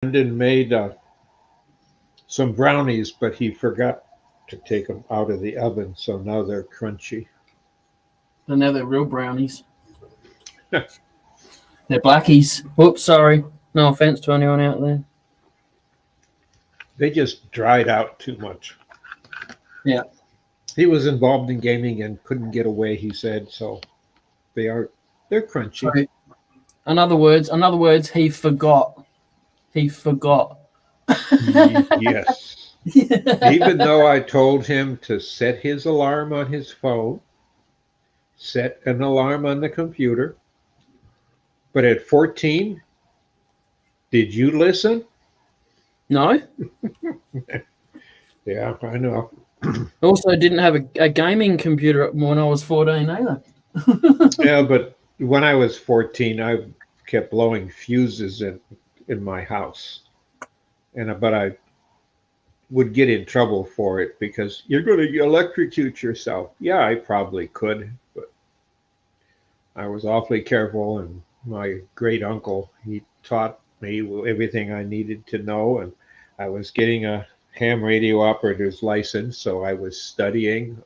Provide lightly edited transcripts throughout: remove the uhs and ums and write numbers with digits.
Brendan made some brownies, but he forgot to take them out of the oven, so now they're crunchy. And now they're real brownies. They're blackies. Whoops, sorry. No offense to anyone out there. They just dried out too much. Yeah. He was involved in gaming and couldn't get away, he said, so they're crunchy. Sorry. In other words, he forgot. He forgot. Yes. Even though I told him to set his alarm on his phone, set an alarm on the computer, but at 14, did you listen? No. Yeah, I know. Also, didn't have a gaming computer when I was 14 either. Yeah, but when I was 14, I kept blowing fuses in my house. But I would get in trouble for it because you're going to electrocute yourself. Yeah, I probably could, but I was awfully careful. And my great uncle, he taught me everything I needed to know. And I was getting a ham radio operator's license, so I was studying,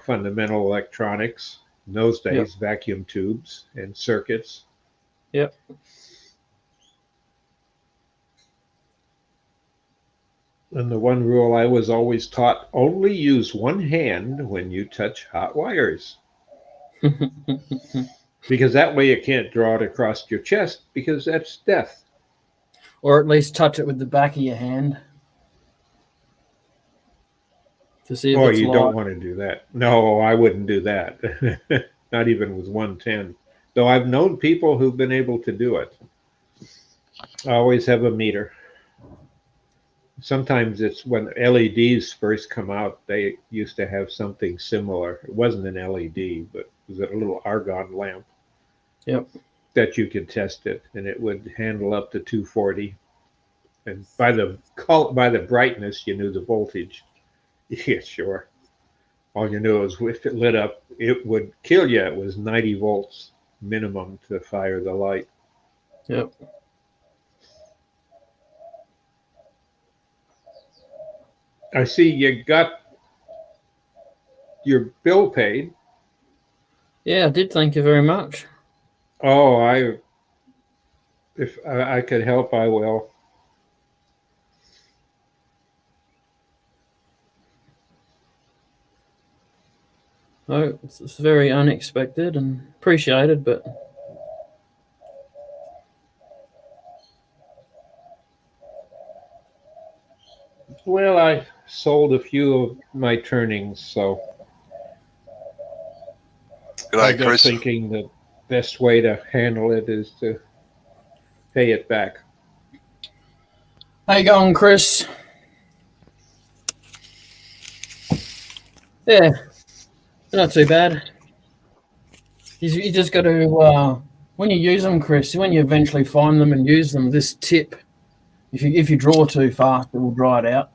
fundamental electronics. In those Yep. days, vacuum tubes and circuits. Yep. And the one rule I was always taught, only use one hand when you touch hot wires. Because that way you can't draw it across your chest because that's death. Or at least touch it with the back of your hand to see if it's You live. don't want to do that. No, I wouldn't do that. Not even with 110. Though I've known people who've been able to do it. I always have a meter. Sometimes it's when LEDs first come out, they used to have something similar. It wasn't an LED, but it was a little argon lamp. Yep. That you could test it, and it would handle up to 240. And by the brightness, you knew the voltage. Yeah, sure. All you knew was if it lit up, it would kill you. It was 90 volts minimum to fire the light. Yep. I see you got your bill paid. Yeah, I did. Thank you very much. Oh, if I could help, I will. Oh, it's very unexpected and appreciated, but Well, I sold a few of my turnings, so I G'day, got Chris. thinking the best way to handle it is to pay it back. how you going, Chris? Yeah, not too bad. You just got to when you use them, Chris. When you eventually find them and use them, this tip. If you draw too fast, it will dry it out.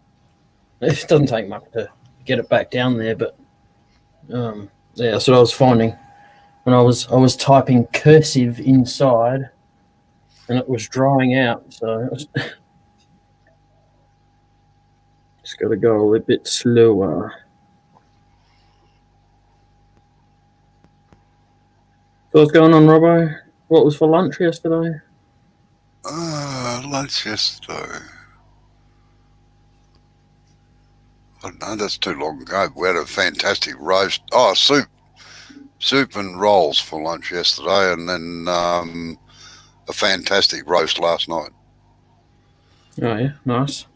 It doesn't take much to get it back down there, but yeah, that's what I was finding when I was typing cursive inside, and it was drying out. So just got to go a little bit slower. So what's going on, Robbo? What was for lunch yesterday? Lunch yesterday. I don't know, that's too long ago. We had a fantastic roast. Oh, soup and rolls for lunch yesterday, and then a fantastic roast last night. Oh yeah, nice.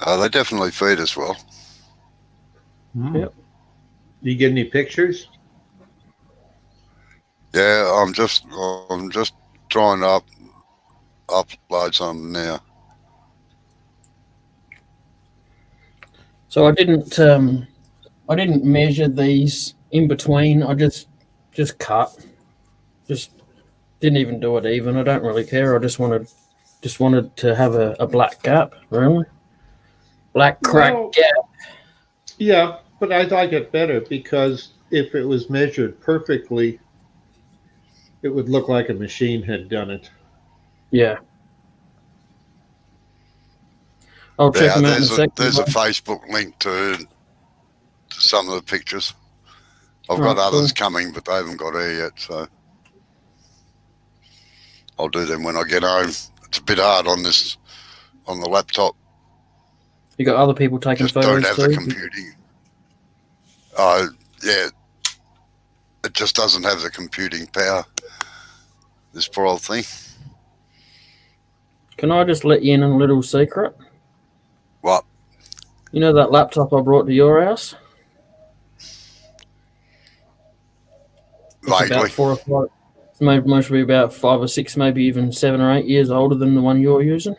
They definitely feed us well. Yep. You get any pictures? Yeah, I'm just trying to upload some now. So I didn't measure these in between. I just cut. Just didn't even do it even. I don't really care. I just wanted to have a black gap, really. Black crack gap. Yeah, but I like it better because if it was measured perfectly, it would look like a machine had done it. Yeah. I'll check Yeah, them out in a second. there's a Facebook link to some of the pictures. I've got Oh, others cool. coming, but they haven't got here yet, so I'll do them when I get home. It's a bit hard on the laptop. You got other people taking Just photos don't have too? the computing. Yeah, it just doesn't have the computing power. This poor old thing. Can I just let you in on a little secret? What? You know that laptop I brought to your house? It's Vaguely. about 4 or 5. It's mostly about 5 or 6, maybe even 7 or 8 years older than the one you're using.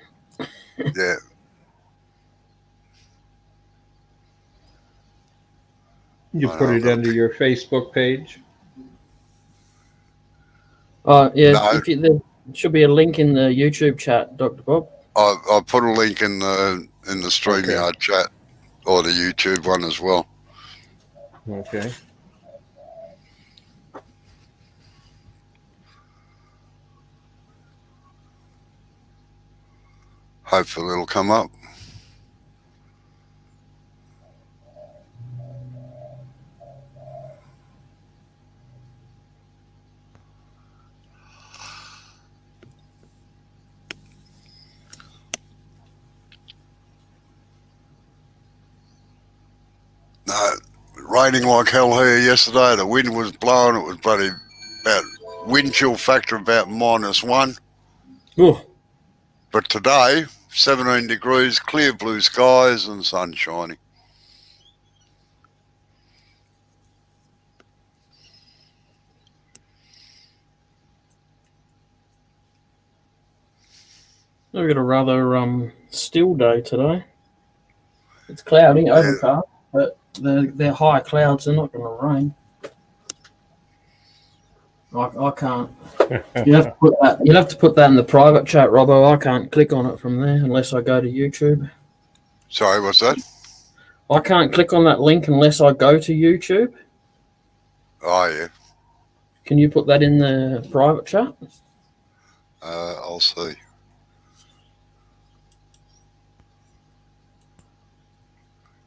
Yeah. You I put know, it under your Facebook page. Yeah. No. There should be a link in the YouTube chat, Dr. Bob. I put a link in the StreamYard chat or the YouTube one as well. Okay. Hopefully it'll come up. No, raining like hell here yesterday. The wind was blowing. It was bloody about wind chill factor about -1. Oh, But today, 17 degrees, clear blue skies and sun shining. we've got a rather still day today. It's cloudy, overcast, but they're high clouds. They're not going to rain. I can't. You have to put that. You'll have to put that in the private chat, Robbo. I can't click on it from there unless I go to YouTube. Sorry, what's that? I can't click on that link unless I go to YouTube. Oh, yeah. Can you put that in the private chat? I'll see.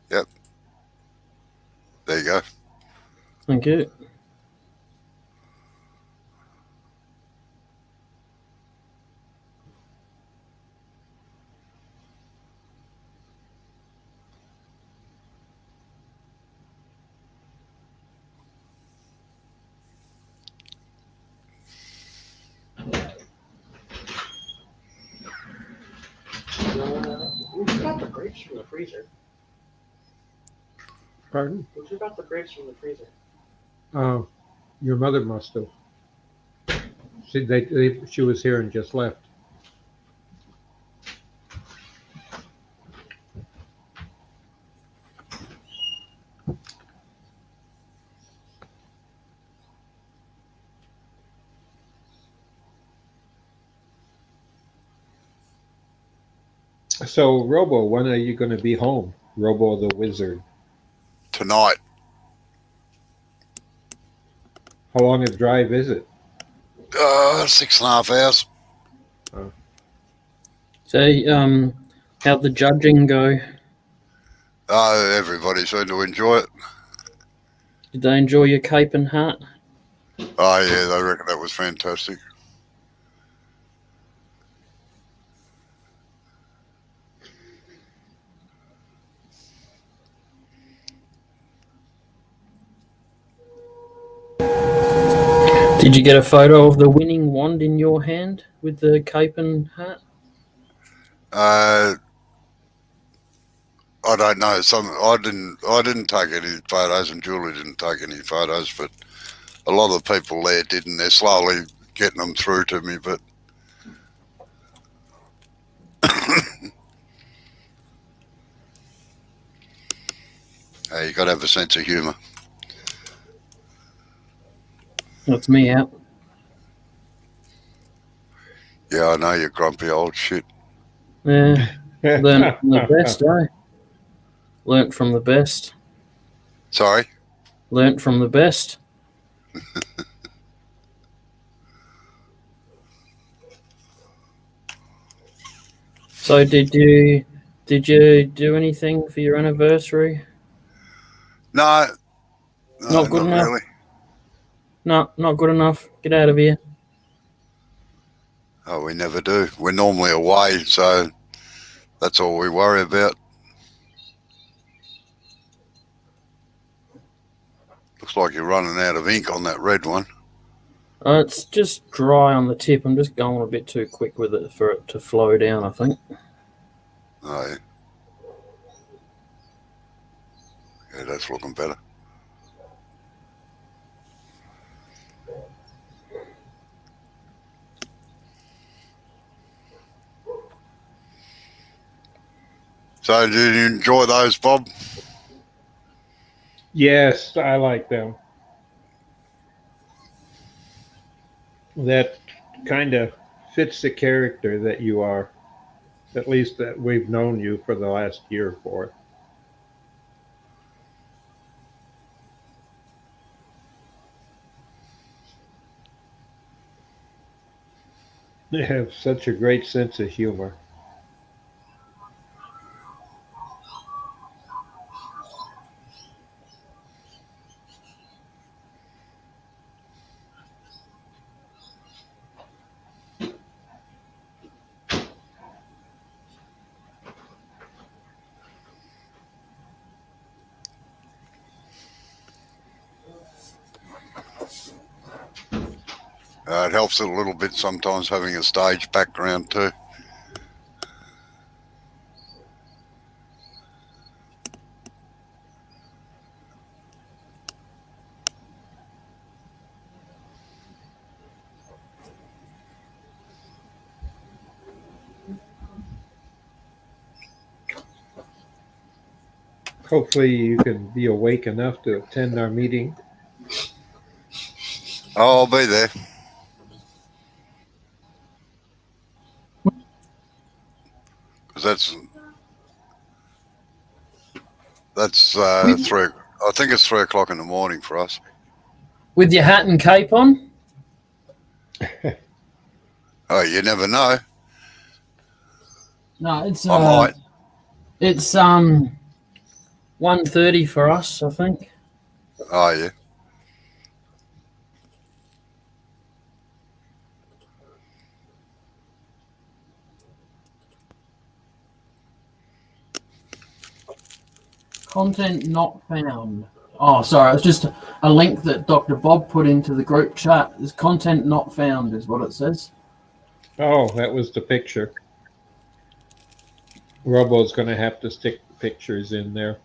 Yep. There you go. Thank you. Who got the grapes from the freezer? Pardon? Who got the grapes from the freezer? Your mother must have. She was here and just left. So, Robo, when are you going to be home? Robo the Wizard. Tonight. How long a drive is it? 6.5 hours. So, how'd the judging go? Everybody seemed to enjoy it. Did they enjoy your cape and hat? Oh, yeah, they reckon that was fantastic. Did you get a photo of the winning wand in your hand with the cape and hat? I don't know. I didn't take any photos, and Julie didn't take any photos, but a lot of the people there did, and they're slowly getting them through to me. But hey, you got to have a sense of humour. That's me out. Yeah, I know, you grumpy old shit. Yeah, learned from the best, eh? Learnt from the best. Sorry? Learnt from the best. So did you do anything for your anniversary? No, Not good enough? really. No, not good enough. Get out of here. Oh, we never do. We're normally away, so that's all we worry about. Looks like you're running out of ink on that red one. It's just dry on the tip. I'm just going a bit too quick with it for it to flow down, I think. Oh, yeah. Yeah, that's looking better. So, did you enjoy those, Bob? Yes, I like them. That kind of fits the character that you are, at least that we've known you for the last year for. You have such a great sense of humor. It helps it a little bit sometimes having a stage background too. Hopefully, you can be awake enough to attend our meeting. Oh, I'll be there. Because that's 3. I think it's 3 o'clock in the morning for us. With your hat and cape on? Oh, you never know. No, it's I might. It's 1:30 for us, I think. Oh, yeah. Content not found. Oh, sorry, it's just a link that Dr. Bob put into the group chat. Is content not found is what it says. Oh, that was the picture. Robo's going to have to stick pictures in there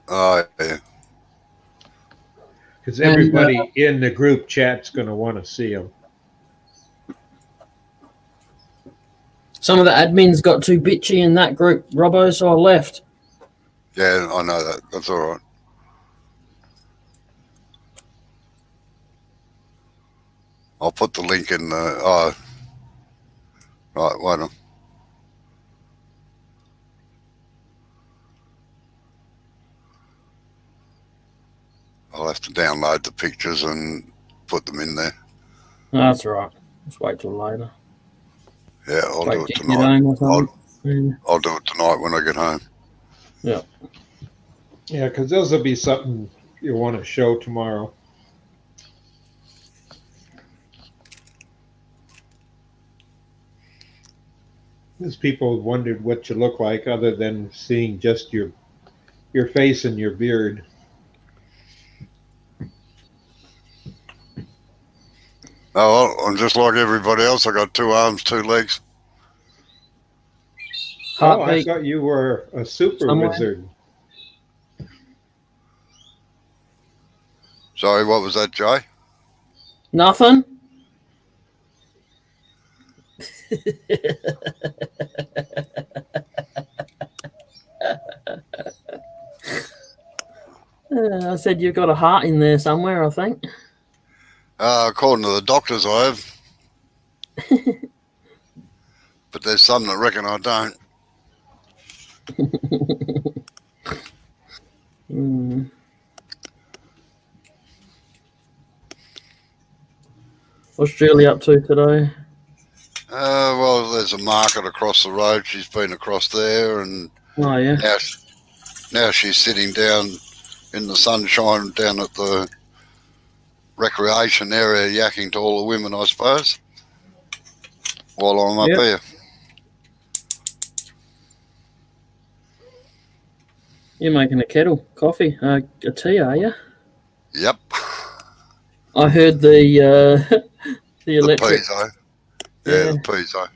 Oh, yeah. because everybody in the group chat's going to want to see them. Some of the admins got too bitchy in that group, Robbo, so I left. Yeah, I know that. That's all right. I'll put the link in the... Oh, right, wait on. I'll have to download the pictures and put them in there. No, that's all right. Just wait till later. Yeah, I'll Like do it Dick tonight. Udane or something. I'll do it tonight when I get home. Yeah. Yeah, because those will be something you want to show tomorrow. Because people wondered what you look like other than seeing just your face and your beard. Oh, well, I'm just like everybody else. I got 2 arms, 2 legs. Oh, I Heartbeat. thought you were a super Somewhere. wizard. Sorry, what was that, Jay? Nothing? I said you've got a heart in there somewhere, I think. According to the doctors, I have. But there's some that reckon I don't. Mm. What's Julie up to today? Well, there's a market across the road. She's been across there, and Oh yeah. now she's sitting down in the sunshine down at the recreation area yakking to all the women, I suppose, while I'm up Yep. here. You're making a kettle coffee, a tea, are you? Yep. I heard the the The electric. piezo. Yeah. Yeah, the piezo.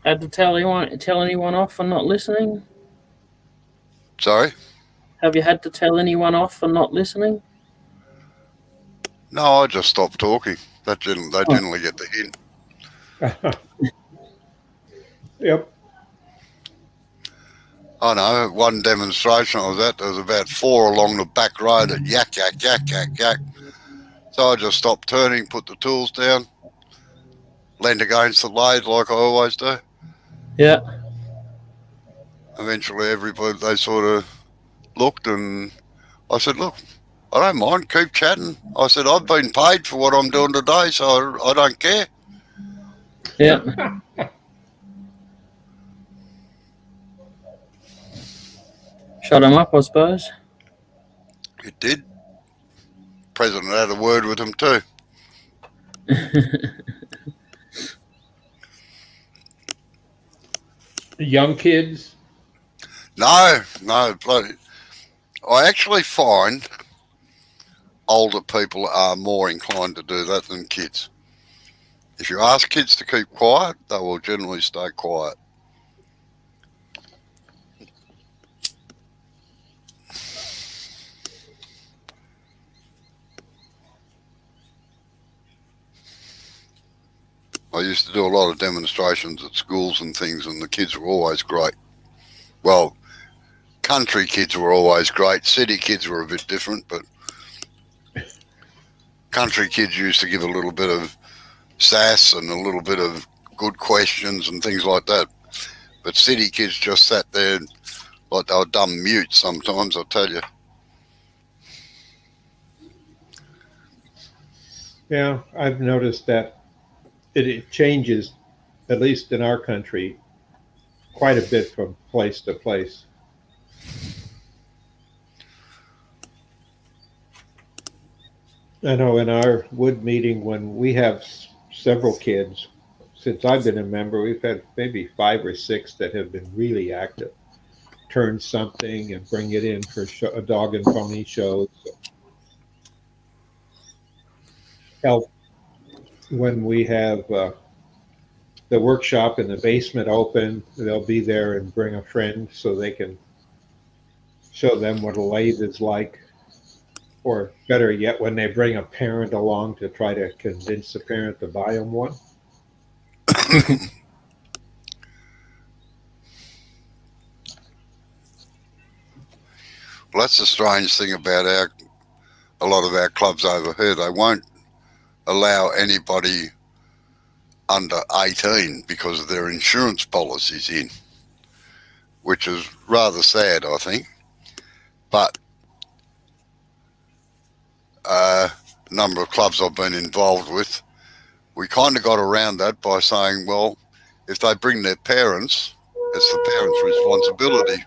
Had to tell anyone off for not listening? Sorry? Have you had to tell anyone off for not listening? No, I just stopped talking. They generally get the hint. Yep. I know, one demonstration I was at, there was about 4 along the back road at yak, yak, yak, yak, yak. So I just stopped turning, put the tools down, leaned against the lathe like I always do. Yeah. Eventually everybody, they sort of looked, and I said, look, I don't mind, keep chatting. I said, I've been paid for what I'm doing today, so I don't care. Yeah. Shut him up, I suppose. It did. President had a word with him too. Young kids. No, bloody. I actually find older people are more inclined to do that than kids. If you ask kids to keep quiet, they will generally stay quiet. I used to do a lot of demonstrations at schools and things, and the kids were always great. Well, country kids were always great. City kids were a bit different, but country kids used to give a little bit of sass and a little bit of good questions and things like that. But city kids just sat there like they were dumb mutes sometimes, I'll tell you. Yeah, I've noticed that it changes, at least in our country, quite a bit from place to place. I know in our wood meeting, when we have several kids, since I've been a member, we've had maybe 5 or 6 that have been really active. Turn something and bring it in for a dog and pony shows. Help when we have the workshop in the basement open, they'll be there and bring a friend so they can show them what a lathe is like. Or better yet, when they bring a parent along to try to convince the parent to buy them one. Well, that's the strange thing about a lot of our clubs over here. They won't allow anybody under 18 because of their insurance policies in, which is rather sad, I think. But a number of clubs I've been involved with, we kind of got around that by saying, well, if they bring their parents, it's the parents' responsibility.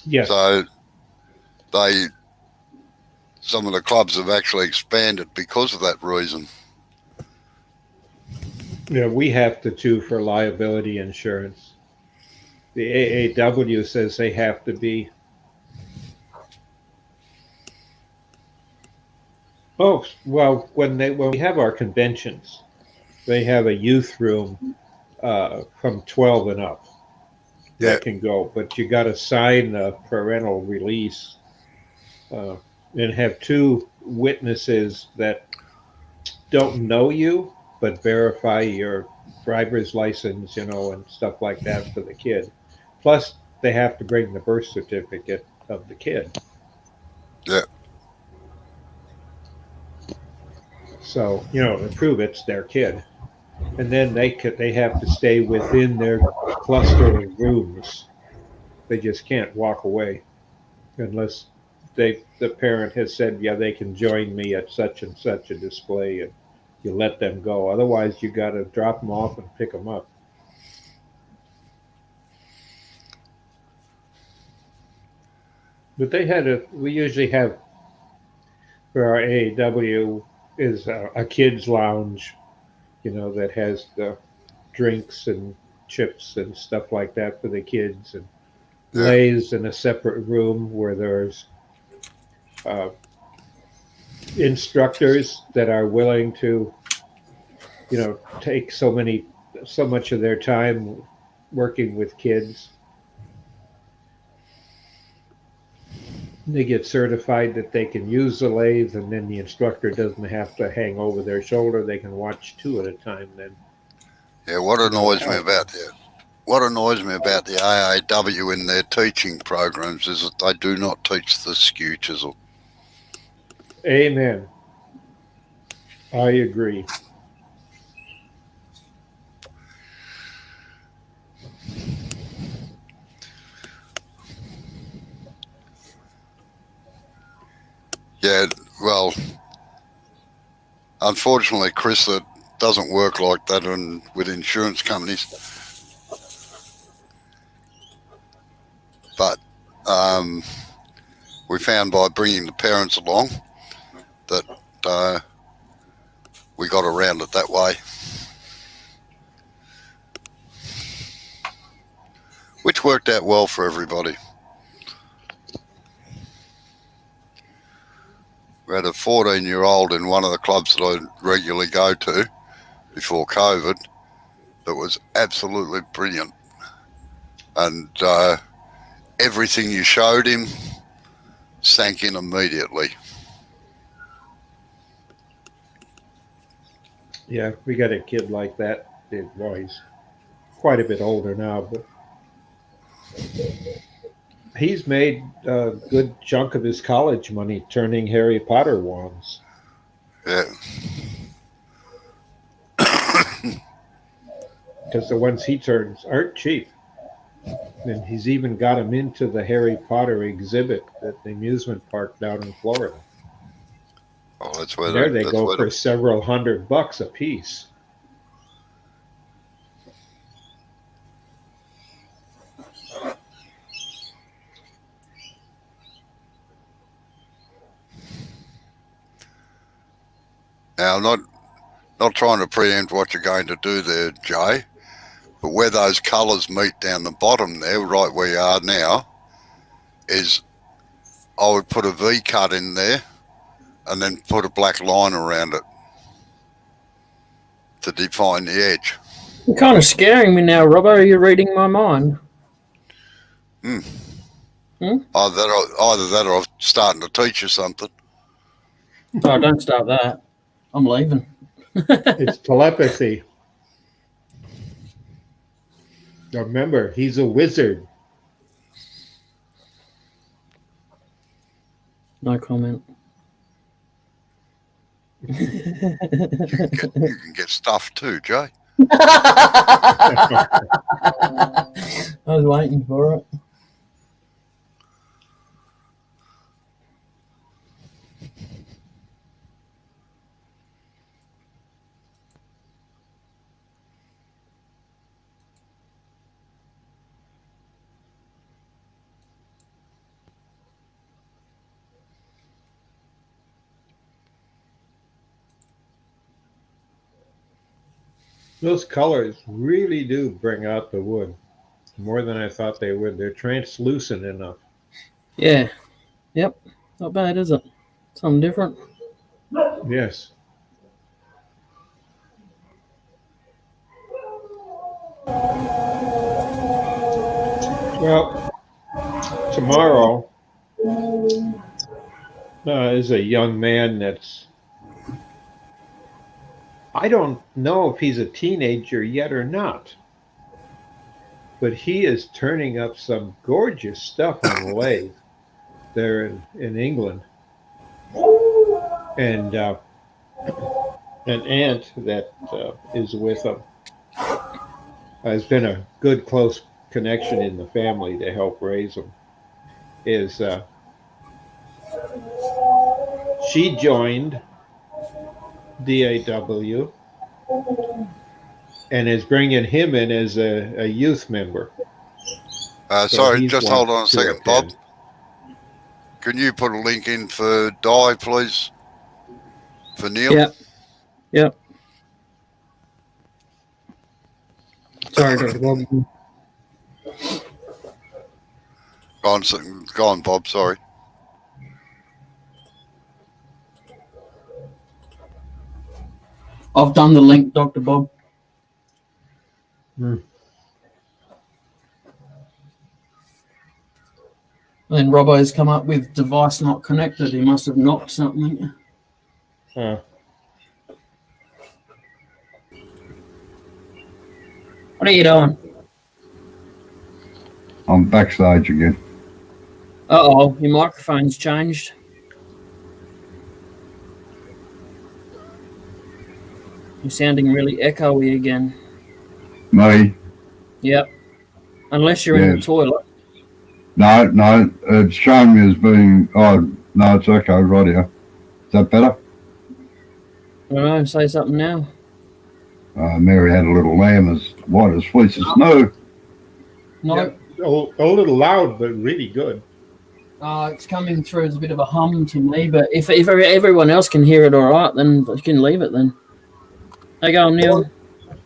Yes. So some of the clubs have actually expanded because of that reason. Yeah, we have to too for liability insurance. The AAW says they have to be. Oh, well, when we have our conventions, they have a youth room from 12 and up that can go, but you got to sign a parental release and have 2 witnesses that don't know you but verify your driver's license, and stuff like that for the kid. Plus, they have to bring the birth certificate of the kid. Yeah. So, to prove it's their kid. and then they have to stay within their cluster of rooms. They just can't walk away unless the parent has said, yeah, they can join me at such and such a display, and you let them go. Otherwise, you got to drop them off and pick them up. But we usually have, for our AAW, is a kids lounge, that has the drinks and chips and stuff like that for the kids, and lays in a separate room where there's instructors that are willing to, take so much of their time working with kids. They get certified that they can use the lathe, and then the instructor doesn't have to hang over their shoulder. They can watch two at a time then. Yeah, what annoys me about the AAW in their teaching programs is that they do not teach the skew chisel. Amen. I agree. Yeah, well, unfortunately, Chris, it doesn't work like that with insurance companies. But we found by bringing the parents along that we got around it that way, which worked out well for everybody. We had a 14-year-old in one of the clubs that I regularly go to before COVID that was absolutely brilliant. And everything you showed him sank in immediately. Yeah, we got a kid like that. Well, he's quite a bit older now, but he's made a good chunk of his college money turning Harry Potter wands. Yeah. Because the ones he turns aren't cheap. And he's even got him into the Harry Potter exhibit at the amusement park down in Florida. Oh, that's where there they go for several $100 a piece. Now, I'm not trying to preempt what you're going to do there, Jay, but where those colours meet down the bottom there, right where you are now, is I would put a V cut in there and then put a black line around it to define the edge. You're kind of scaring me now, Robbo. Are you reading my mind? Either that or I'm starting to teach you something. Oh, don't start that. I'm leaving. It's telepathy. Now remember, he's a wizard. No comment. You can get stuffed too, Jay. I was waiting for it. Those colors really do bring out the wood more than I thought they would. They're translucent enough. Yeah. Yep. Not bad, is it? Something different. Yes. Well, tomorrow is a young man that's, I don't know if he's a teenager yet or not, but he is turning up some gorgeous stuff on the lathe there in England. And an aunt that is with him. Has been a good close connection in the family to help raise him. Is she joined DAW and is bringing him in as a youth member. So Sorry, he's just one hold on a to second, Bob. attend. Can you put a link in for Di, please? For Neil? Yep. Yep. Sorry, Dr. Bob. Go on, Bob, sorry. I've done the link, Dr. Bob. Hmm. And then Robbo's come up with device not connected. He must have knocked something. Uh, What are you doing? I'm backstage again. Uh-oh, your microphone's changed. You're sounding really echoey again. Me? Yep. Unless you're in the Yes. toilet. No, it's showing me as being, oh, no, it's okay, right here. Is that better? I don't know, say something now. Mary had a little lamb as white as fleece of snow. No, yeah, a little loud, but really good. it's coming through as a bit of a hum to me, but if everyone else can hear it all right, then you can leave it then. How you going, Neil?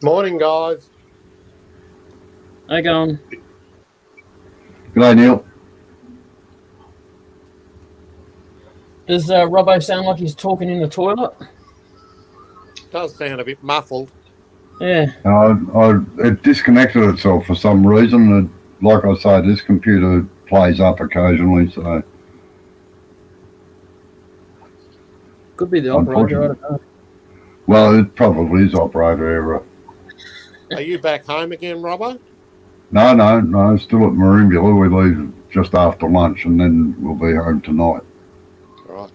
Morning, guys. How you going? G'day, Neil. Does Robbo sound like he's talking in the toilet? Does sound a bit muffled. Yeah. It disconnected itself for some reason. Like I say, this computer plays up occasionally, so Could be the operator, I don't know. well, it probably is operator error. Are you back home again, Robbo? No, still at Merimbula. We leave just after lunch, and then we'll be home tonight. Right.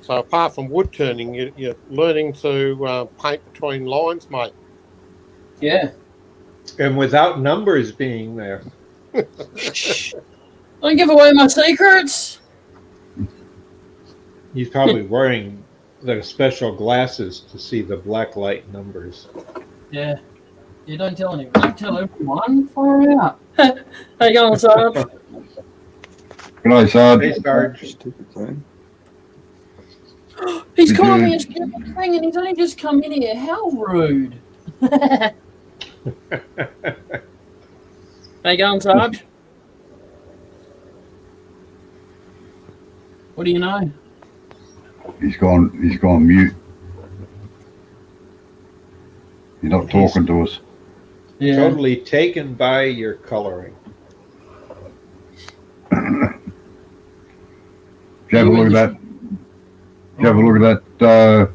So apart from wood turning, you're learning to paint between lines, mate. Yeah. And without numbers being there. Don't give away my secrets. He's probably wearing the special glasses to see the black light numbers. Yeah. You don't tell anyone. Don't tell everyone. Far out. How you going, Sarge? G'day, Sarge. Hey, Sarge. He's Did calling you- me a stupid thing and he's only just come in here. How rude. How you going, Sarge? What do you know? He's gone mute. He's not talking to us. Yeah. Totally taken by your coloring. Did you have a look at that? Did you have a look at that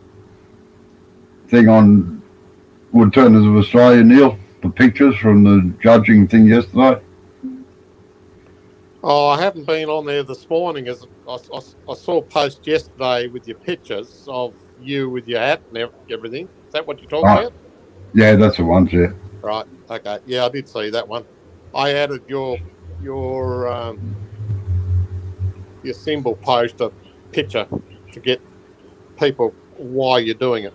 thing on Woodturners of Australia, Neil? The pictures from the judging thing yesterday? Oh, I haven't been on there this morning. As I saw a post yesterday with your pictures of you with your hat and everything. Is that what you're talking about? Yeah, that's the ones, yeah. Right. Okay. Yeah, I did see that one. I added your symbol post a picture to get people why you're doing it.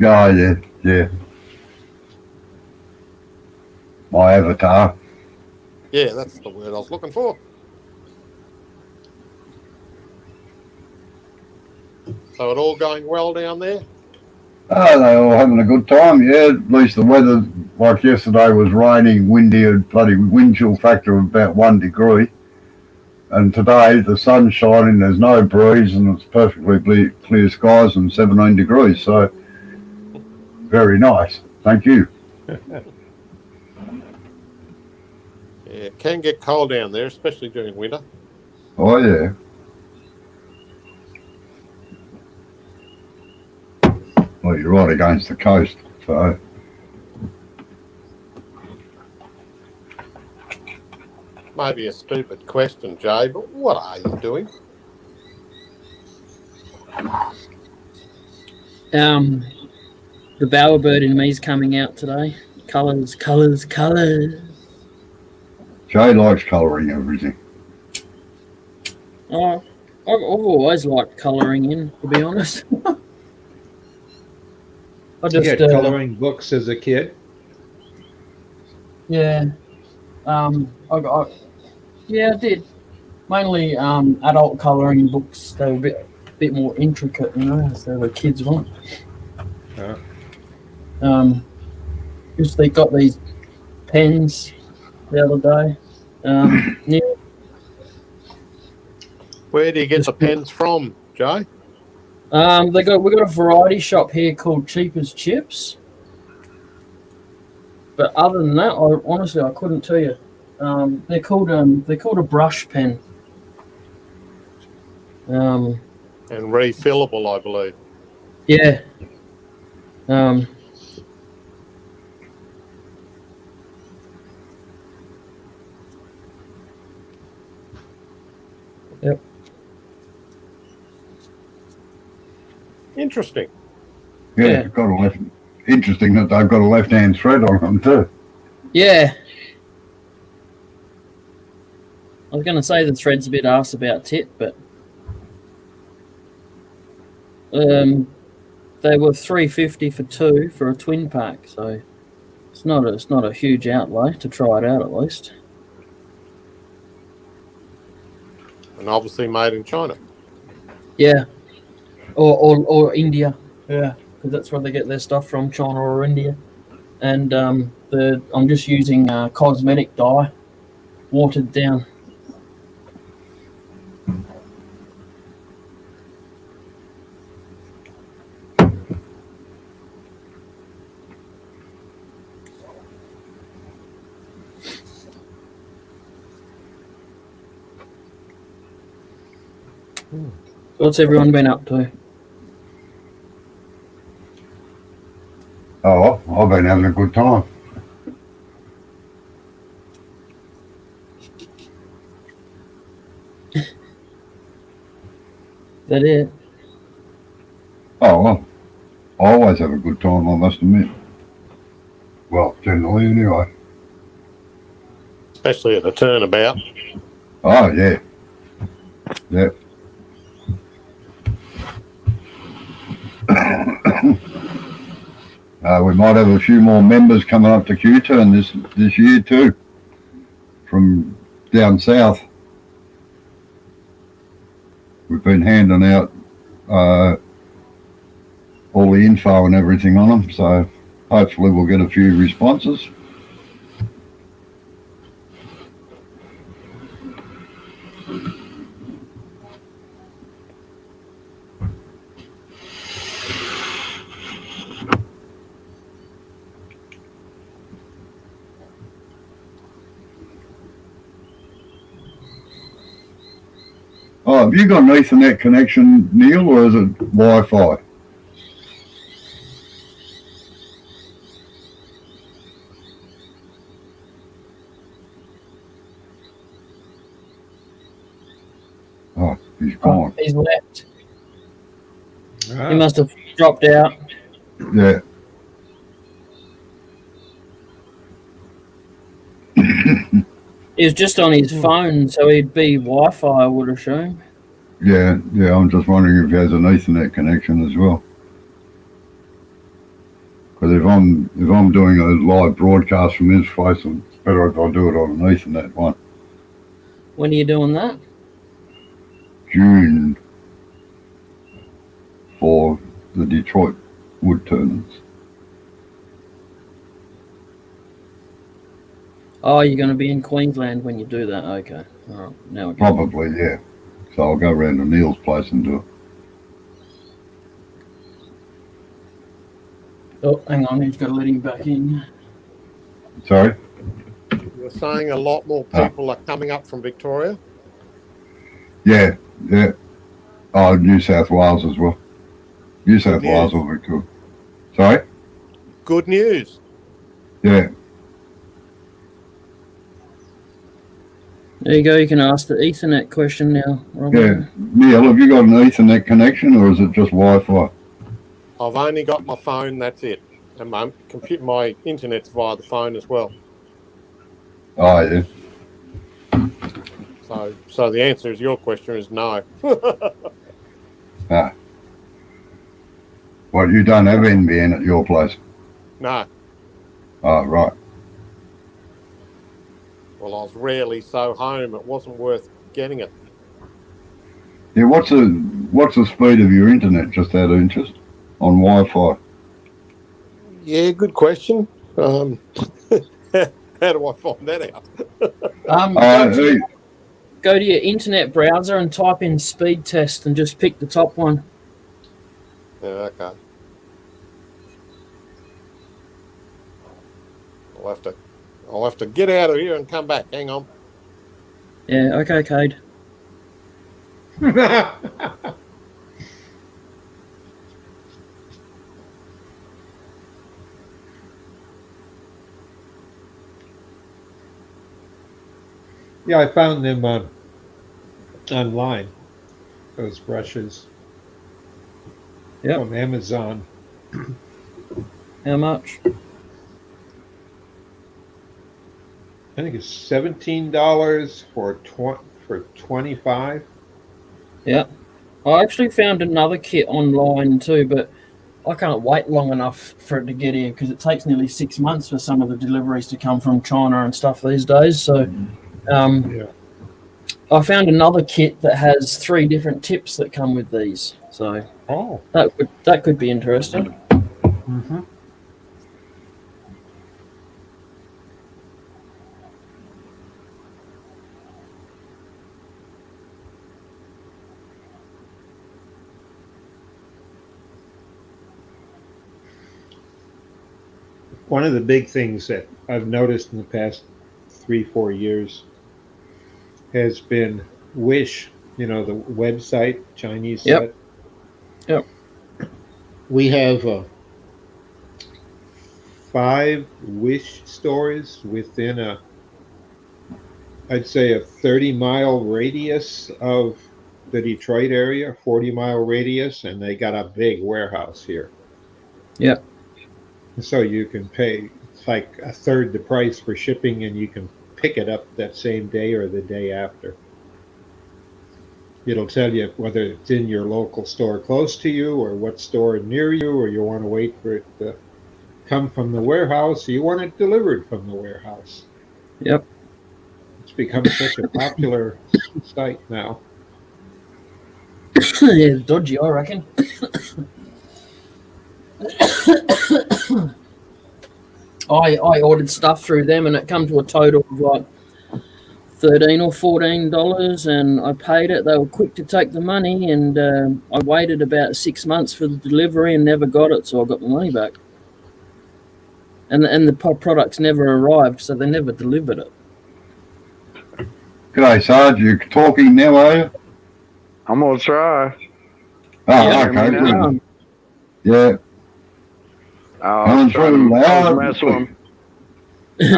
Oh, yeah. My avatar. Yeah, that's the word I was looking for. So it all going well down there? Oh, they were having a good time, yeah. At least the weather, like yesterday, was raining, windy, and bloody wind chill factor of about 1 degree. And today, the sun's shining, there's no breeze, and it's perfectly clear skies and 17 degrees. So, very nice. Thank you. Yeah, it can get cold down there, especially during winter. Oh, yeah. Well, you're right against the coast, so. may be a stupid question, Jay, but what are you doing? The bowerbird in me's coming out today. Colours, colours, colours. Jay likes colouring everything. Oh, I've always liked colouring in, to be honest. I You just had coloring books as a kid. yeah, I did mainly adult colouring books. They were a bit more intricate, as they were kids want. Yeah. Just they got these pens the other day. Yeah, Where do you get the pens from, Jay? we got a variety shop here called Cheapest Chips. But other than that, I couldn't tell you. They're called a brush pen. And refillable, I believe. Yeah. Yep. Interesting. Yeah, Yeah. Got a left. Interesting that they've got a left-hand thread on them too. Yeah. I was going to say the thread's a bit arse about tit, but they were $3.50 for two for a twin pack, so it's not a huge outlay to try it out at least. And obviously made in China. Yeah, or India. Yeah, because that's where they get their stuff from, China or India. And I'm just using cosmetic dye, watered down. What's everyone been up to? Oh, I've been having a good time. Is that it? Oh, well, I always have a good time, I must admit. Well, generally anyway. Especially at a turnabout. Oh, yeah. Yeah. We might have a few more members coming up to Q-Turn this year too, from down south. We've been handing out all the info and everything on them, so hopefully we'll get a few responses. Oh, have you got an Ethernet connection, Neil, or is it Wi-Fi? Oh, he's gone. He's left. Ah, He must have dropped out. Yeah. He was just on his phone, so he'd be Wi-Fi, I would assume. Yeah, I'm just wondering if he has an Ethernet connection as well. Because if I'm doing a live broadcast from his place, it's better if I do it on an Ethernet one. When are you doing that? June for the Detroit wood turners. Oh, you're going to be in Queensland when you do that. Okay. All right. Now I get it. Probably, yeah. So I'll go around to Neil's place and do it. Oh, hang on. He's got to let him back in. Sorry? You're saying a lot more people are coming up from Victoria? Yeah. Oh, New South Wales as well. New South Wales or Victoria. Sorry? Good news. Yeah. There you go. You can ask the Ethernet question now, Robert. Yeah. Neil, have you got an Ethernet connection or is it just Wi-Fi? I've only got my phone. That's it. And my internet's via the phone as well. Oh, yeah. So the answer to your question is no. Ah. Well, you don't have NBN at your place? No. Oh, right. Well, I was rarely so home. It wasn't worth getting it. Yeah, what's the speed of your internet, just out of interest, on Wi-Fi? Yeah, good question. How do I find that out? Go to your internet browser and type in speed test and just pick the top one. Yeah, okay. I'll have to get out of here and come back. Hang on. Yeah, okay, Cade. Yeah, I found them online. Those brushes. Yep. From Amazon. How much? I think it's $17 for 25. Yeah. I actually found another kit online too, but I can't wait long enough for it to get here because it takes nearly 6 months for some of the deliveries to come from China and stuff these days. So Yeah. I found another kit that has 3 different tips that come with these. So Oh. that could be interesting. Mm-hmm. One of the big things that I've noticed in the past 3-4 years has been Wish, the website, Chinese Yep. site. Yep. We have 5 Wish stores within I'd say a 30-mile radius of the Detroit area, 40-mile radius, and they got a big warehouse here. Yep. So you can pay, it's like a third the price for shipping, and you can pick it up that same day or the day after. It'll tell you whether it's in your local store close to you or what store near you, or you want to wait for it to come from the warehouse, or you want it delivered from the warehouse. Yep. It's become such a popular site now. Yeah, dodgy, I reckon. I ordered stuff through them and it come to a total of like $13 or $14, and I paid it. They were quick to take the money, and I waited about 6 months for the delivery and never got it, so I got my money back. And the products never arrived, so they never delivered it. G'day, Sarge. You talking now, are you? I'm gonna try. Oh, Yeah, okay. yeah. Good. Yeah. I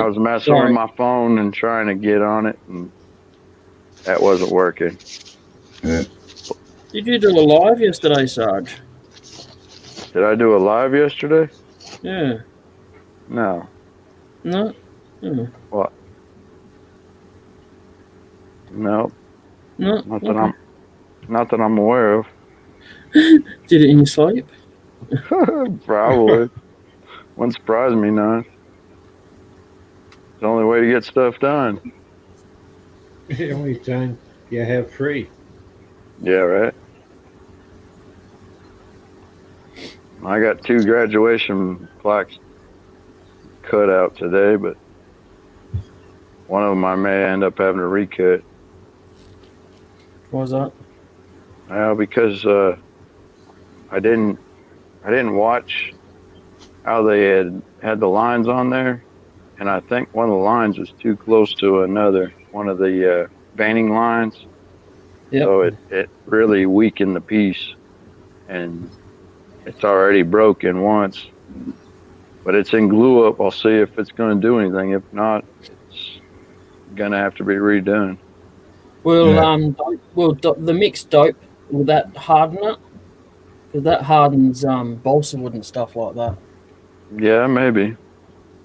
was messing with my phone and trying to get on it, and that wasn't working. Yeah. Did you do a live yesterday, Sarge? Did I do a live yesterday? Yeah. No. No? Hmm. What? No. No? Not that I'm aware of. Did it in your sleep? Probably. Wouldn't surprise me none. It's the only way to get stuff done. The only time you have free. Yeah, right. I got 2 graduation plaques cut out today, but one of them I may end up having to recut. What was that? Because I didn't watch how they had the lines on there, and I think one of the lines was too close to another, one of the veining lines. Yep. So it really weakened the piece, and it's already broken once. But it's in glue up. I'll see if it's going to do anything. If not, it's going to have to be redone. Will Yeah. the mixed dope, will that harden it? Because that hardens balsa wood and stuff like that. Yeah, maybe.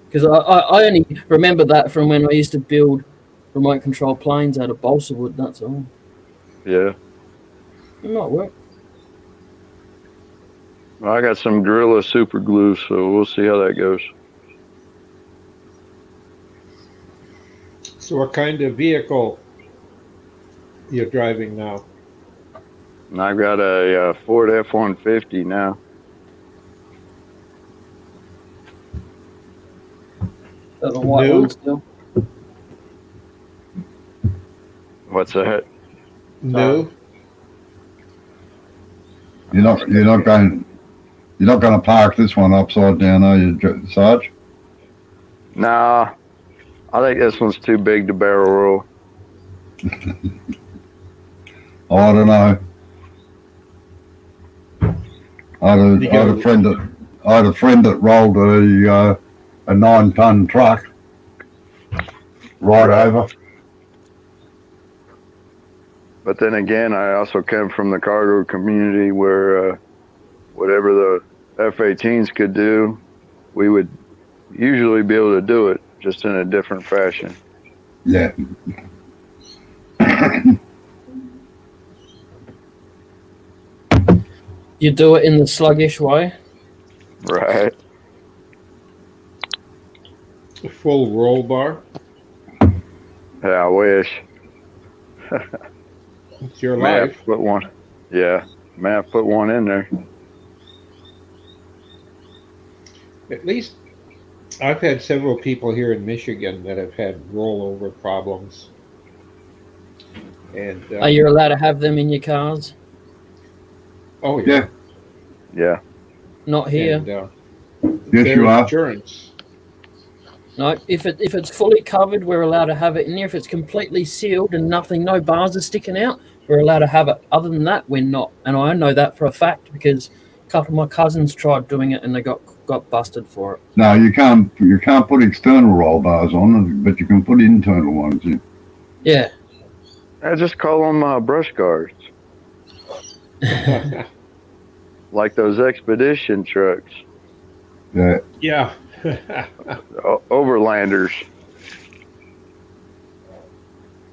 Because I only remember that from when I used to build remote control planes out of balsa wood. That's all. Yeah. It might work. Well, I got some Gorilla super glue, so we'll see how that goes. So what kind of vehicle you're driving now? And I've got a Ford F-150 now. That the white New? one still. What's that? New? You're not going to park this one upside down, are you, Sarge? Nah, I think this one's too big to barrel roll. Oh, I don't know. I had a friend that rolled a 9-ton truck right over. But then again, I also come from the cargo community where whatever the F-18s could do, we would usually be able to do it, just in a different fashion. Yeah. You do it in the sluggish way. Right. A full roll bar? Yeah, I wish. It's your May life. have put one. Yeah, may have put one in there. At least I've had several people here in Michigan that have had rollover problems. And Are you allowed to have them in your cars? oh Yeah. Yeah. Not here. And, Yes, their you are. insurance. No, if it's fully covered, we're allowed to have it in there. If it's completely sealed and no bars are sticking out, we're allowed to have it. Other than that, we're not. And I know that for a fact because a couple of my cousins tried doing it and they got busted for it. No, you can't put external roll bars on, but you can put internal ones in. Yeah. I just call them brush guards, like those expedition trucks, Yeah. Yeah. overlanders.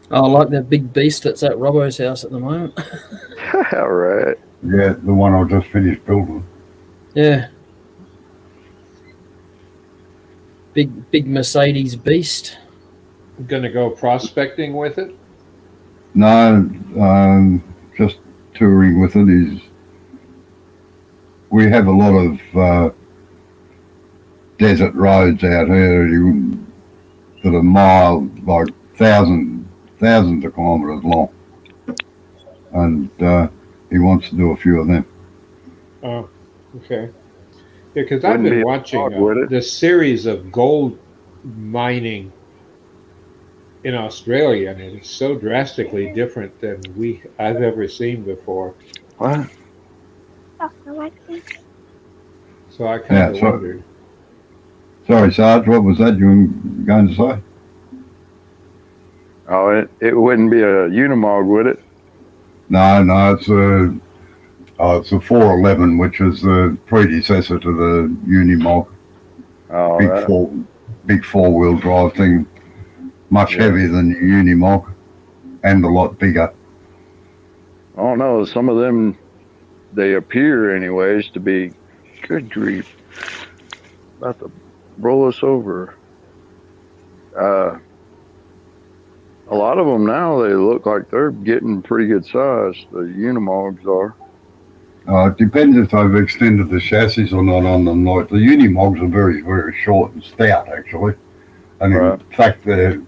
I like that big beast that's at Robbo's house at the moment. All right. Yeah, the one I just finished building. Yeah. Big Mercedes beast. Gonna go prospecting with it? No, just touring with it. We have a lot of desert roads out here that are like thousands of kilometres long, and he wants to do a few of them. Oh, okay. Yeah, because I've Wouldn't be been a watching dog, would it? this series of gold mining in Australia, and it's so drastically different than I've ever seen before. What? So I kind of Yeah, so- wondered. Sorry, Sarge, what was that you were going to say? Oh, it wouldn't be a Unimog, would it? No, it's a 411, which is the predecessor to the Unimog. Oh, Big right. big four-wheel drive thing, much Yeah. heavier than the Unimog, and a lot bigger. I don't know. Some of them, they appear, anyways, to be. Good grief! About to roll us over. A lot of them now, they look like they're getting pretty good size. The Unimogs are. It depends if they've extended the chassis or not on them. Like the Unimogs are very, very short and stout, actually. And Right. in fact, the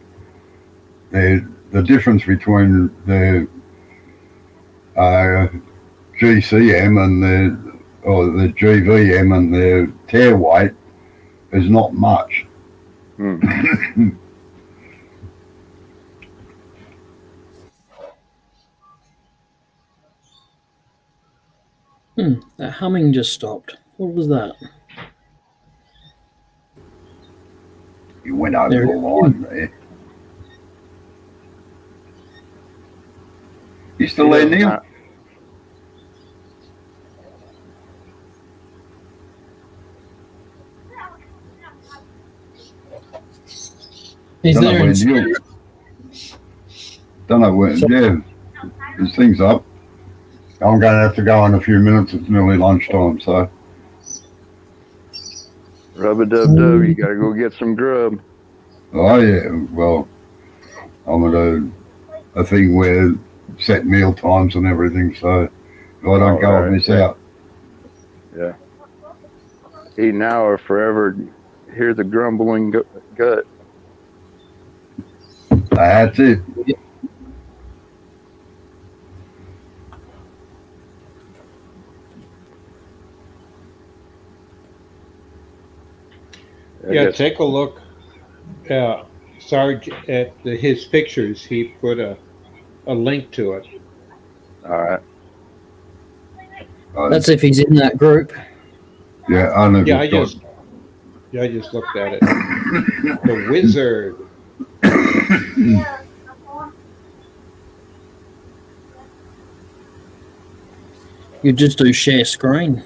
difference between the GCM and the GVM and the tear weight is not much. Hmm. That humming just stopped. What was that? You went over There the it line there. You still there, Neil? He's Don't know there where in Neil. Don't know where. Yeah, his thing's up. I'm going to have to go in a few minutes. It's nearly lunchtime, so. Rub-a-dub-dub, you gotta go get some grub. Oh yeah, well, I'm at a thing where set meal times and everything, so if I don't go, I miss out. Yeah. Eat now or forever hear the grumbling gut. That's it. Yeah, take a look, Sarge, at his pictures. He put a link to it. All right. That's if he's in that group. Yeah, I know. Yeah, I just looked at it. The Wizard. You just do share screen.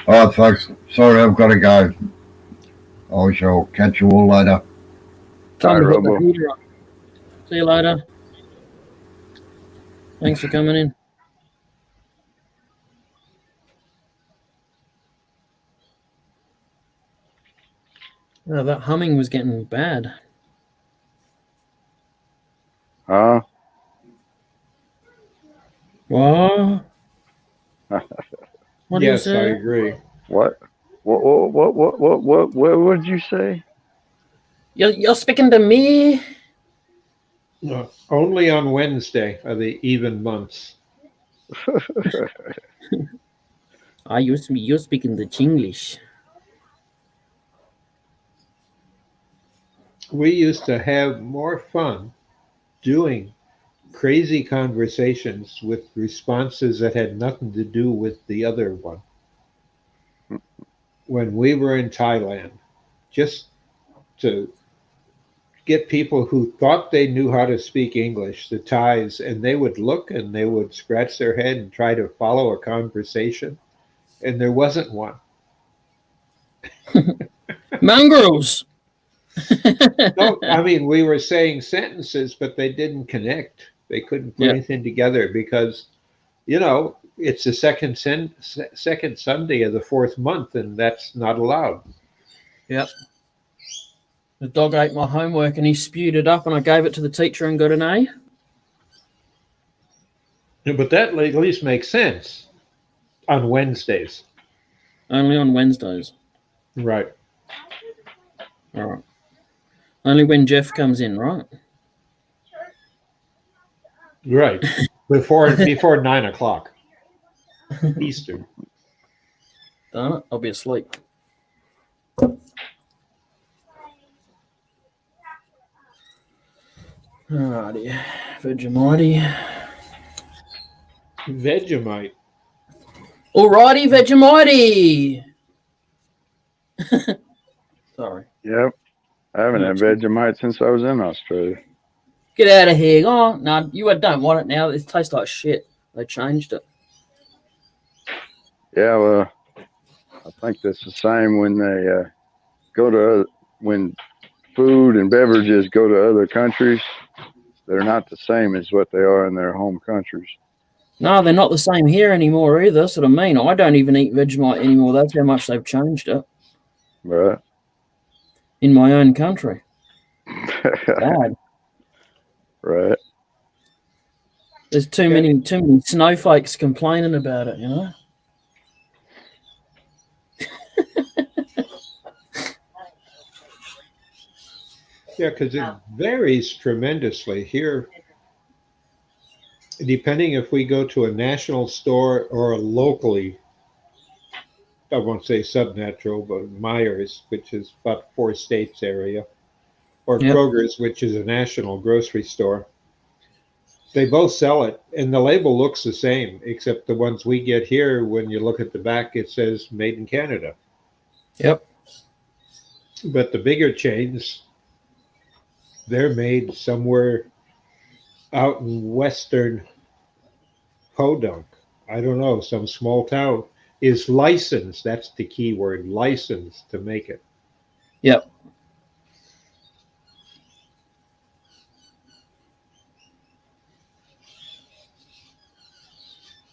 All right, folks. Sorry, I've got to go. I shall catch you all later. Time to Bye, put the Robo. heater on. See you later. Thanks for coming in. Oh, that humming was getting bad. Huh? What? What do you Yes, I say? agree. What? What did you say? You're speaking to me? No, only on Wednesday are the even months. You're speaking the Chinglish. We used to have more fun doing crazy conversations with responses that had nothing to do with the other one. When we were in Thailand, just to get people who thought they knew how to speak English, the Thais, and they would look and they would scratch their head and try to follow a conversation, and there wasn't one. Mongrels. No, I mean, we were saying sentences, but they didn't connect. They couldn't put Yeah. anything together because, it's the second Sunday of the fourth month, and that's not allowed. Yep. The dog ate my homework and he spewed it up, and I gave it to the teacher and got an A. Yeah, but that at least makes sense on Wednesdays. Only on Wednesdays. Right. All right. Only when Jeff comes in, right? Right. Before 9:00 Eastern. Darn it, I'll be asleep. Alrighty. Vegemite. Vegemite. Alrighty, Vegemite. Sorry. Yep. I haven't had Vegemite since I was in Australia. Get out of here. Oh, no, you don't want it now. It tastes like shit. They changed it. Yeah, well, I think that's the same when they when food and beverages go to other countries. They're not the same as what they are in their home countries. No, they're not the same here anymore either. That's what I mean. I don't even eat Vegemite anymore. That's how much they've changed it Right. in my own country. Bad. Right. There's too many snowflakes complaining about it, you know? Yeah, because it varies tremendously here. Depending if we go to a national store or a locally, I won't say Subnatural, but Myers, which is about 4 states area, or Yep. Kroger's, which is a national grocery store. They both sell it, and the label looks the same, except the ones we get here, when you look at the back, it says made in Canada. Yep. But the bigger chains, they're made somewhere out in western Podunk. I don't know, some small town is licensed. That's the key word, licensed to make it. Yep.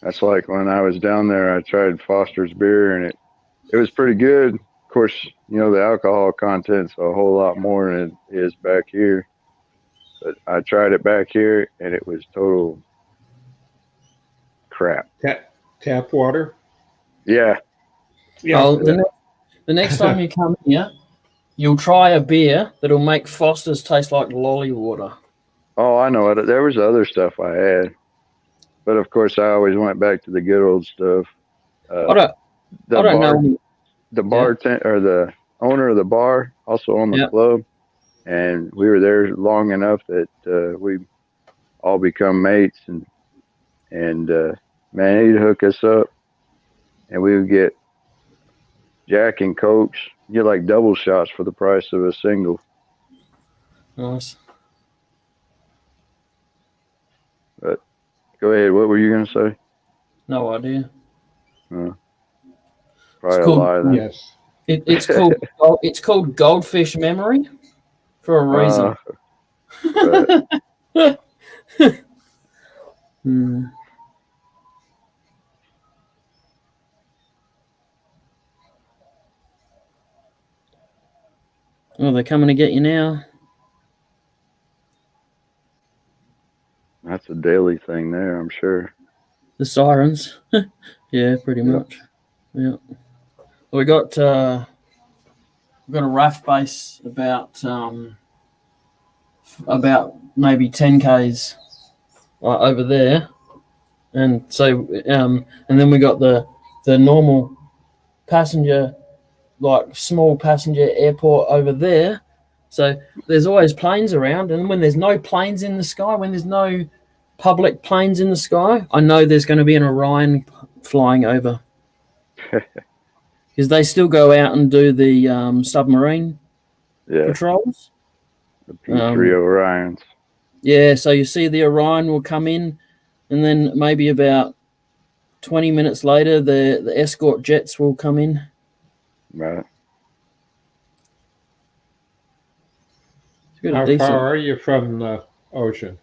That's like when I was down there, I tried Foster's beer, and it was pretty good. Of course, you know, the alcohol content's a whole lot more than it is back here. But I tried it back here, and it was total crap. Tap water. Yeah. Well, the next time you come here, you'll try a beer that'll make Foster's taste like lolly water. Oh, I know it. There was other stuff I had, but of course, I always went back to the good old stuff. I don't know. The bartender or the owner of the bar also owned the club, and we were there long enough that we all become mates, and man, he'd hook us up, and we would get Jack and Cokes, get like double shots for the price of a single. Nice. But go ahead. What were you going to say? No idea. Probably It's a called- lie. Then. Yes. It's called Goldfish Memory for a reason. But Hmm. Oh, they're coming to get you now. that's a daily thing there, I'm sure. The sirens. Yeah, pretty much. Yeah. Well, we got a raft base about maybe 10 k's over there, and so and then we got the normal passenger, like small passenger airport over there. So there's always planes around, and when there's no planes in the sky, when there's no public planes in the sky, I know there's going to be an Orion flying over, because they still go out and do the submarine Yeah, patrols. the P3 Orions. Yeah, so you see the Orion will come in, and then maybe about 20 minutes later, the escort jets will come in. Right. It's good, How decent. far are you from the ocean?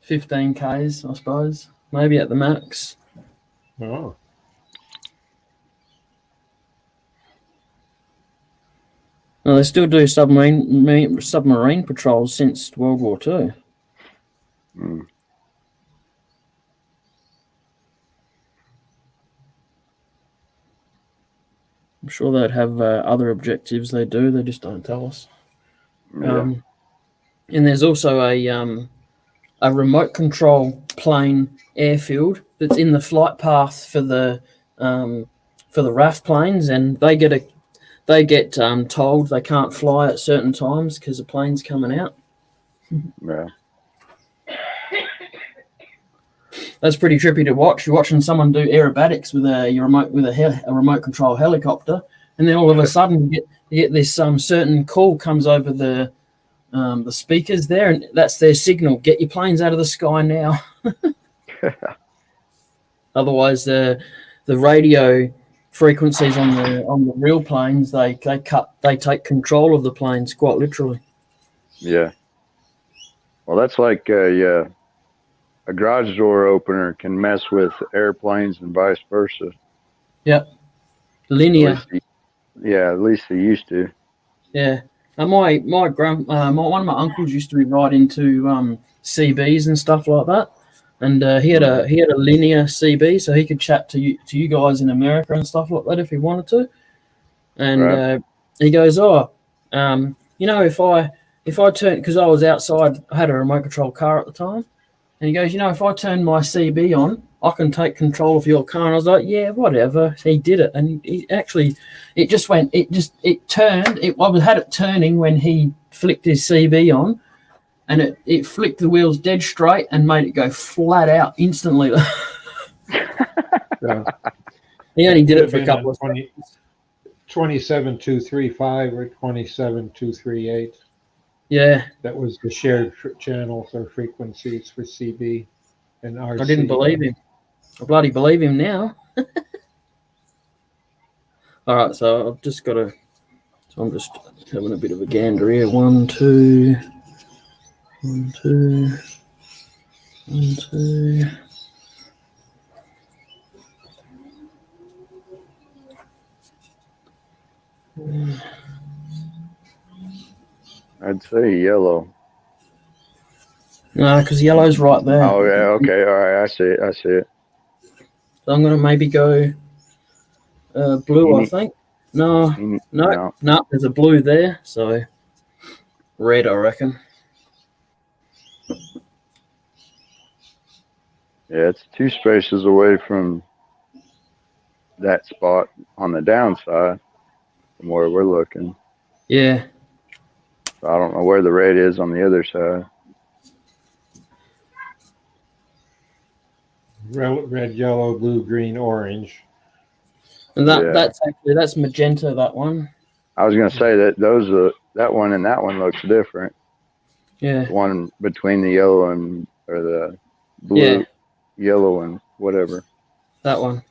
15 k's, I suppose, maybe at the max. Oh, No, they still do submarine patrols since World War II. Mm. I'm sure they'd have other objectives. They do. They just don't tell us. Yeah. And there's also a remote control plane airfield that's in the flight path for the RAF planes, and they get told they can't fly at certain times because the plane's coming out. Yeah. That's pretty trippy to watch. You're watching someone do aerobatics with a remote control helicopter, and then all of a sudden you get this certain call comes over the speakers there, and that's their signal: get your planes out of the sky now. Otherwise, the radio frequencies on the real planes they take control of the planes quite literally. Yeah. Well, that's like a garage door opener can mess with airplanes and vice versa. Yep. Linear. At least they used to. Yeah. One of my uncles used to be right into CBs and stuff like that, and he had a linear CB, so he could chat to you guys in America and stuff like that if he wanted to. And Right. he goes, if I turn, because I was outside, I had a remote control car at the time, and he goes, if I turn my CB on, I can take control of your car. And I was like, yeah, whatever. He did it, and he actually, it turned. I had it turning when he flicked his CB on, and it flicked the wheels dead straight and made it go flat out instantly. So He only did could it for a have been couple a of 27235 or 27238. Yeah, That was the shared channels or frequencies for CB and RC. I didn't believe him. I bloody believe him now. All right, so I've just got to. So I'm just having a bit of a gander here. 1, 2, 1, 2, 1, 2. I'd say yellow. No, because yellow's right there. Oh yeah, okay, all right. I see it. I see it. So I'm going to maybe go blue, I think. No, No. no, there's a blue there. So red, I reckon. Yeah, it's 2 spaces away from that spot on the downside from where we're looking. Yeah. So I don't know where the red is on the other side. Red, yellow, blue, green, orange. And Yeah. that's magenta, that one. I was gonna say that that one and that one looks different. Yeah. The one between the yellow and or the blue, Yeah. yellow and whatever. That one.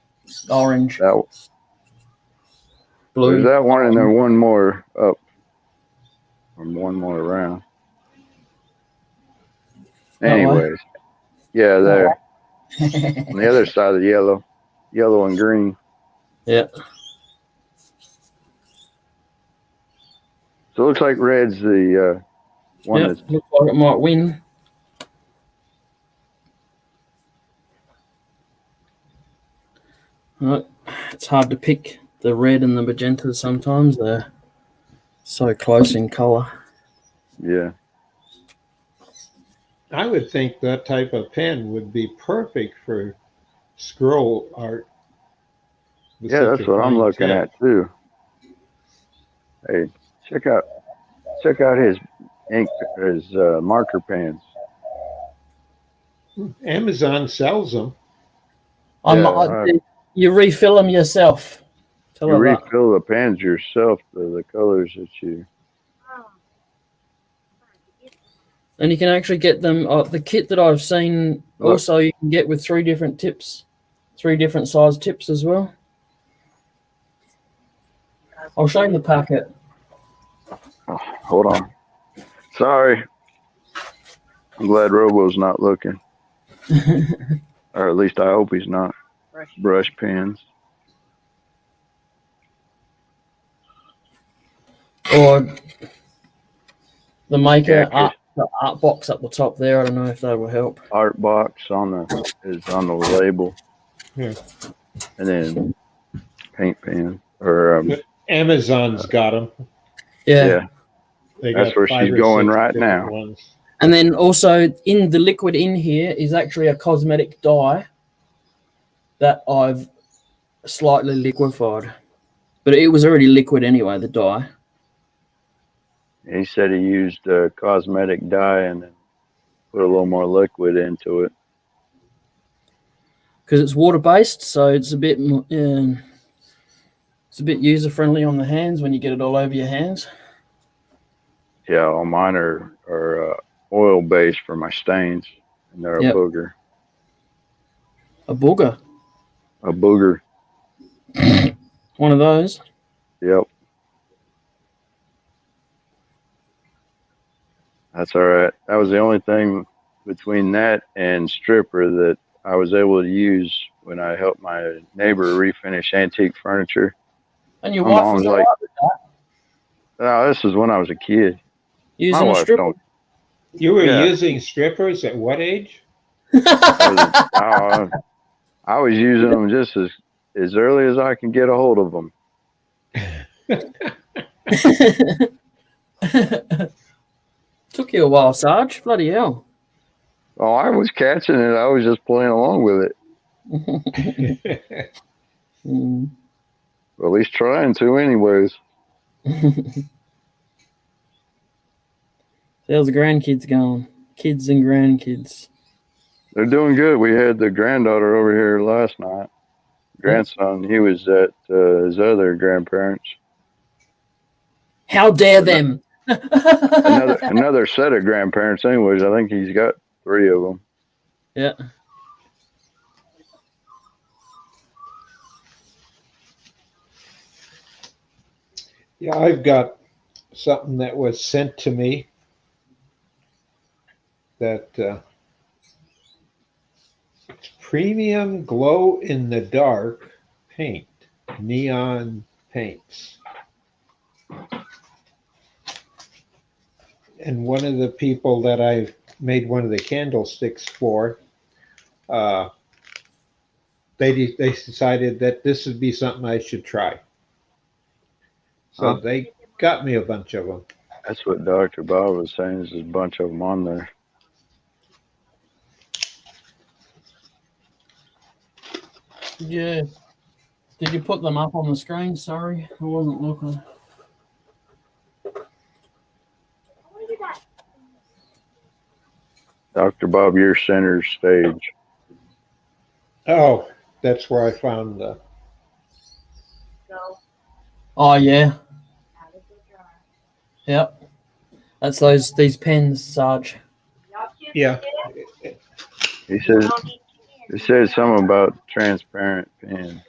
Orange. That Blue. there's that one and then one more up, or one more around. Anyways, yeah, there on the other side of the yellow and green. Yeah. So it looks like red's the one Yeah, that's looks like it might win. Right. It's hard to pick the red and the magenta sometimes. They're so close in colour. yeah. I would think that type of pen would be perfect for scroll art. with Yeah, such that's a what I'm fine looking pen. at too. Hey, check out his ink, his marker pens. Amazon sells them. You refill them yourself. Tell You her that. refill the pens yourself to the colors that you. And you can actually get them. The kit that I've seen Look. also you can get with 3 different tips, 3 different size tips as well. I'll show you the packet. Oh, hold on. Sorry. I'm glad Robo's not looking, or at least I hope he's not. Brush pens. Or the maker Yeah, the art box up the top there. I don't know if that will help. Art box is on the label. Yeah. And then paint pen or Amazon's got them. Yeah. They That's got where 5 she's or going 6 right different now. ones. And then also in the liquid in here is actually a cosmetic dye that I've slightly liquefied. But it was already liquid anyway, the dye. He said he used a cosmetic dye and then put a little more liquid into it. Because it's water-based, so it's a bit user friendly on the hands when you get it all over your hands. Yeah, all mine are oil based for my stains, and they're Yep. a booger. A booger, A booger. one of those. Yep. That's all right. That was the only thing between that and stripper that I was able to use when I helped my neighbor refinish antique furniture. And your My wife mom was was all like- right with that, No, this is when I was a kid. using My a wife stripper. don't. You were Yeah. using strippers at what age? I was using them just as early as I can get a hold of them. Took you a while, Sarge. Bloody hell. Oh, I was catching it. I was just playing along with it. Mm. Or at least trying to, anyways. How's the grandkids going? Kids and grandkids. They're doing good. We had the granddaughter over here last night. Grandson, he was at his other grandparents. How dare them? Another set of grandparents, anyways. I think he's got 3 of them. Yeah. Yeah, I've got something that was sent to me that it's premium glow in the dark paint, neon paints. And one of the people that I made one of the candlesticks for, they decided that this would be something I should try. So they got me a bunch of them. That's what Dr. Bob was saying. There's a bunch of them on there. Yeah. Did you put them up on the screen? Sorry, I wasn't looking. Dr. Bob, your center stage. Oh, that's where I found the. Oh yeah. Yep. That's these pens, Sarge. Yeah. He said something about transparent pen.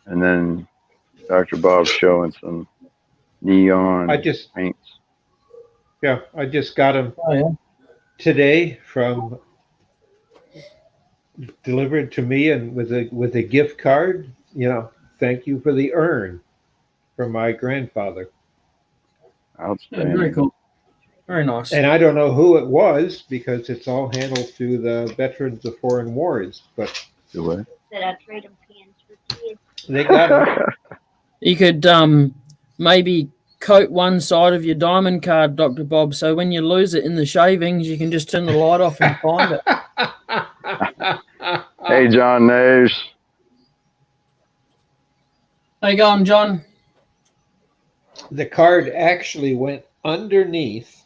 And then Dr. Bob showing some neon paints. Yeah, I just got them Oh yeah. today from delivered to me and with a gift card. You know, thank you for the urn from my grandfather. Outstanding. Yeah, very cool. Very nice. And I don't know who it was because it's all handled through the Veterans of Foreign Wars, but Do what? That I trade them pens for kids. they got them. You could maybe coat one side of your diamond card, Dr. Bob, so when you lose it in the shavings, you can just turn the light off and find it. Hey, John Nash. How you going, John? The card actually went underneath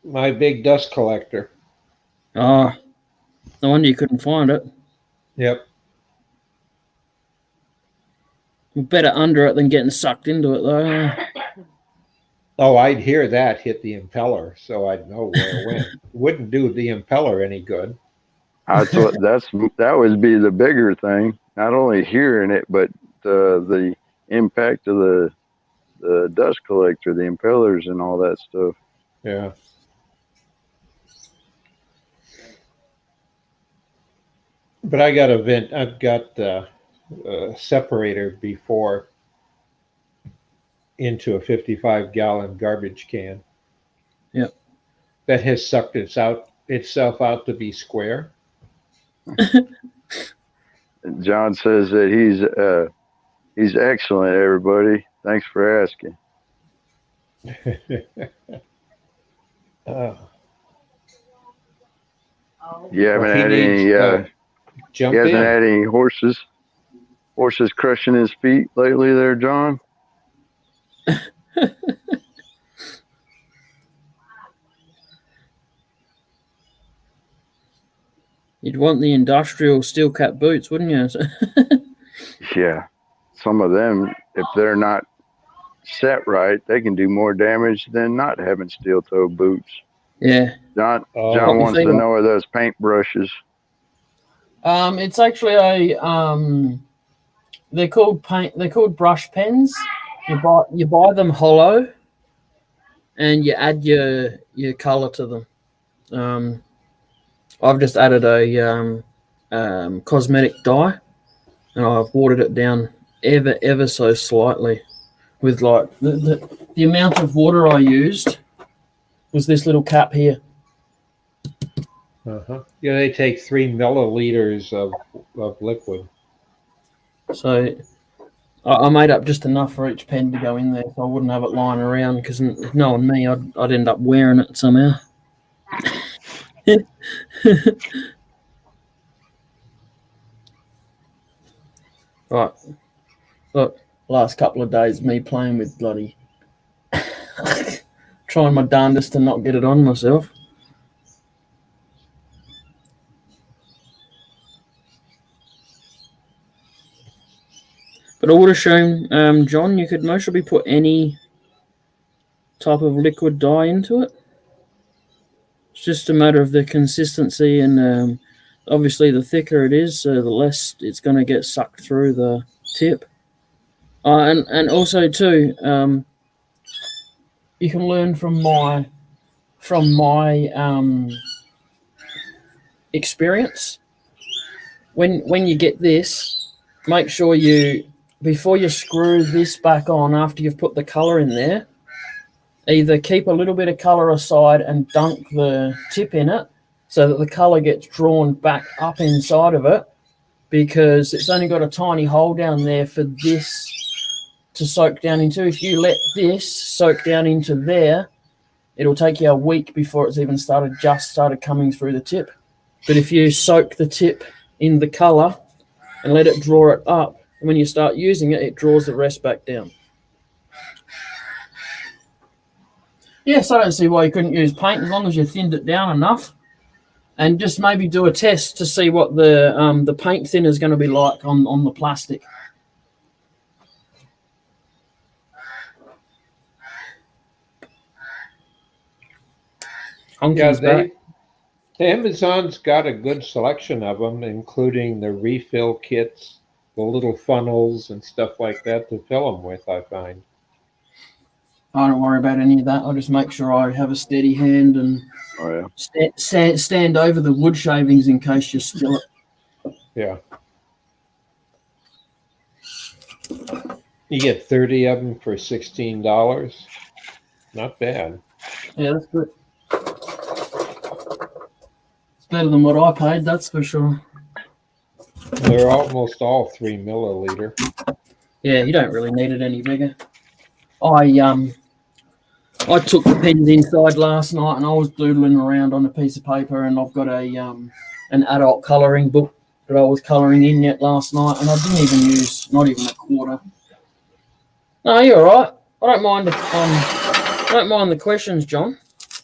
my big dust collector. Oh, no wonder you couldn't find it. Yep. Better under it than getting sucked into it, though. Oh, I'd hear that hit the impeller, so I'd know where it went. Wouldn't do the impeller any good. That would be the bigger thing. Not only hearing it, but the impact of the dust collector, the impellers, and all that stuff. Yeah. But I got I've got a separator before into a 55-gallon garbage can. Yep. That has sucked itself out to be square. John says that he's excellent, everybody. Thanks for asking. You haven't had any Jump he hasn't in. had any horses crushing his feet lately there, John? You'd want the industrial steel cap boots, wouldn't you? Yeah. Some of them, if they're not set right, they can do more damage than not having steel toe boots. Yeah. John Oh. wants to know are those paint brushes. It's actually they're called brush pens. You buy them hollow and you add your color to them. I've just added a cosmetic dye and I've watered it down ever so slightly with like the amount of water I used was this little cap here. Uh-huh. Yeah, they take 3 milliliters of liquid. So I made up just enough for each pen to go in there, so I wouldn't have it lying around. Because knowing me, I'd end up wearing it somehow. Right. Look, last couple of days, me playing with bloody trying my darndest to not get it on myself. But I would have shown, John, you could mostly put any type of liquid dye into it. It's just a matter of the consistency, and obviously the thicker it is, the less it's going to get sucked through the tip. And also too, you can learn from my experience. When you get this, make sure before you screw this back on, after you've put the colour in there, either keep a little bit of colour aside and dunk the tip in it so that the colour gets drawn back up inside of it, because it's only got a tiny hole down there for this to soak down into. If you let this soak down into there, it'll take you a week before it's even started coming through the tip. But if you soak the tip in the colour and let it draw it up, and when you start using it, it draws the rest back down. Yes, I don't see why you couldn't use paint as long as you thinned it down enough, and just maybe do a test to see what the paint thinner is going to be like on the plastic. Yeah, Amazon's got a good selection of them, including the refill kits, the little funnels and stuff like that to fill them with, I find. I don't worry about any of that. I'll just make sure I have a steady hand and stand over the wood shavings in case you spill it. Yeah. You get 30 of them for $16. Not bad. Yeah, that's good. It's better than what I paid, that's for sure. They're almost all 3 milliliter. Yeah, you don't really need it any bigger. I took the pens inside last night and I was doodling around on a piece of paper, and I've got an adult colouring book that I was colouring in yet last night, and I didn't even use not even a quarter. No, you're all right. I don't mind the questions, John.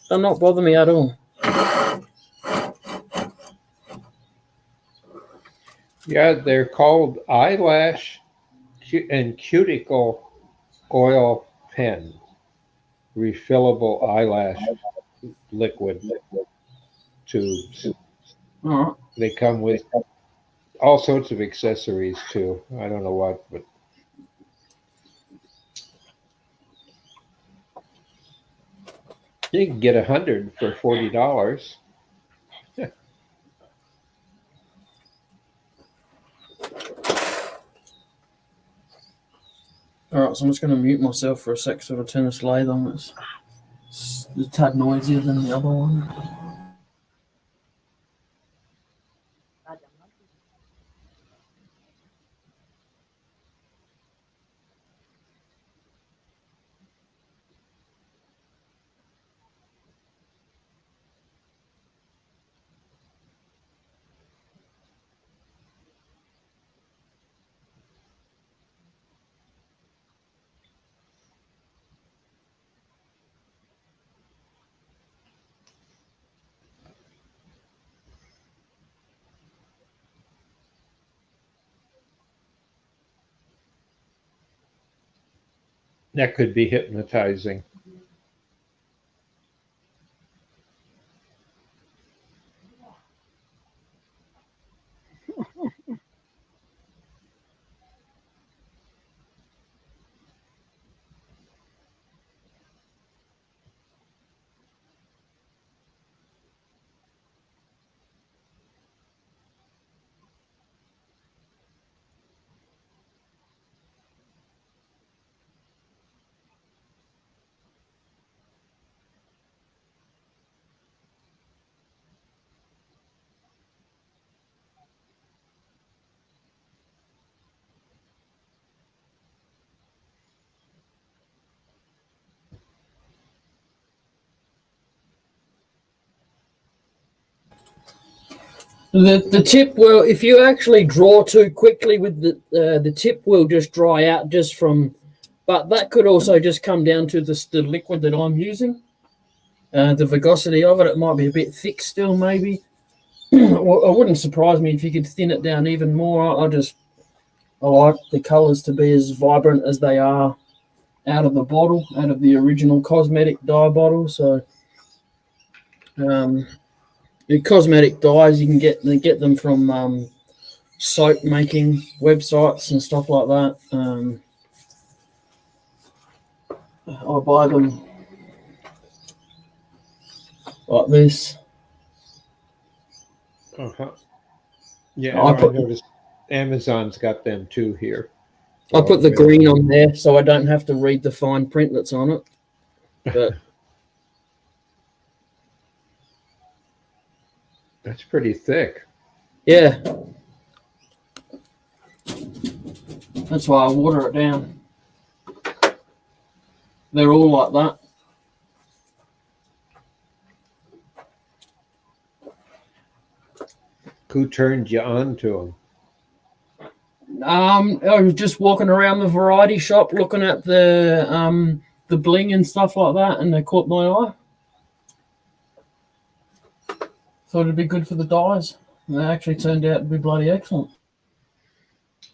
They'll not bother me at all. Yeah, they're called eyelash and cuticle oil pens. Refillable eyelash liquid tubes. All right. They come with all sorts of accessories too. I don't know what, but you can get 100 for $40. All right, so I'm just going to mute myself for a sec so I'll turn this lathe on. It's a tad noisier than the other one. That could be hypnotizing. The tip will, if you actually draw too quickly with the tip will just dry out just from, but that could also just come down to the liquid that I'm using. The viscosity of it might be a bit thick still, maybe. Well, it wouldn't surprise me if you could thin it down even more. I like the colours to be as vibrant as they are out of the bottle, out of the original cosmetic dye bottle. So, the cosmetic dyes you can get them from soap making websites and stuff like that. I buy them like this. Uh-huh. Yeah, I I put- noticed Amazon's got them too here. I put the green on there so I don't have to read the fine print that's on it. But That's pretty thick. yeah, that's why I water it down. They're all like that. Who turned you on to them? I was just walking around the variety shop looking at the bling and stuff like that, and they caught my eye. Thought it'd be good for the dyes. And they actually turned out to be bloody excellent.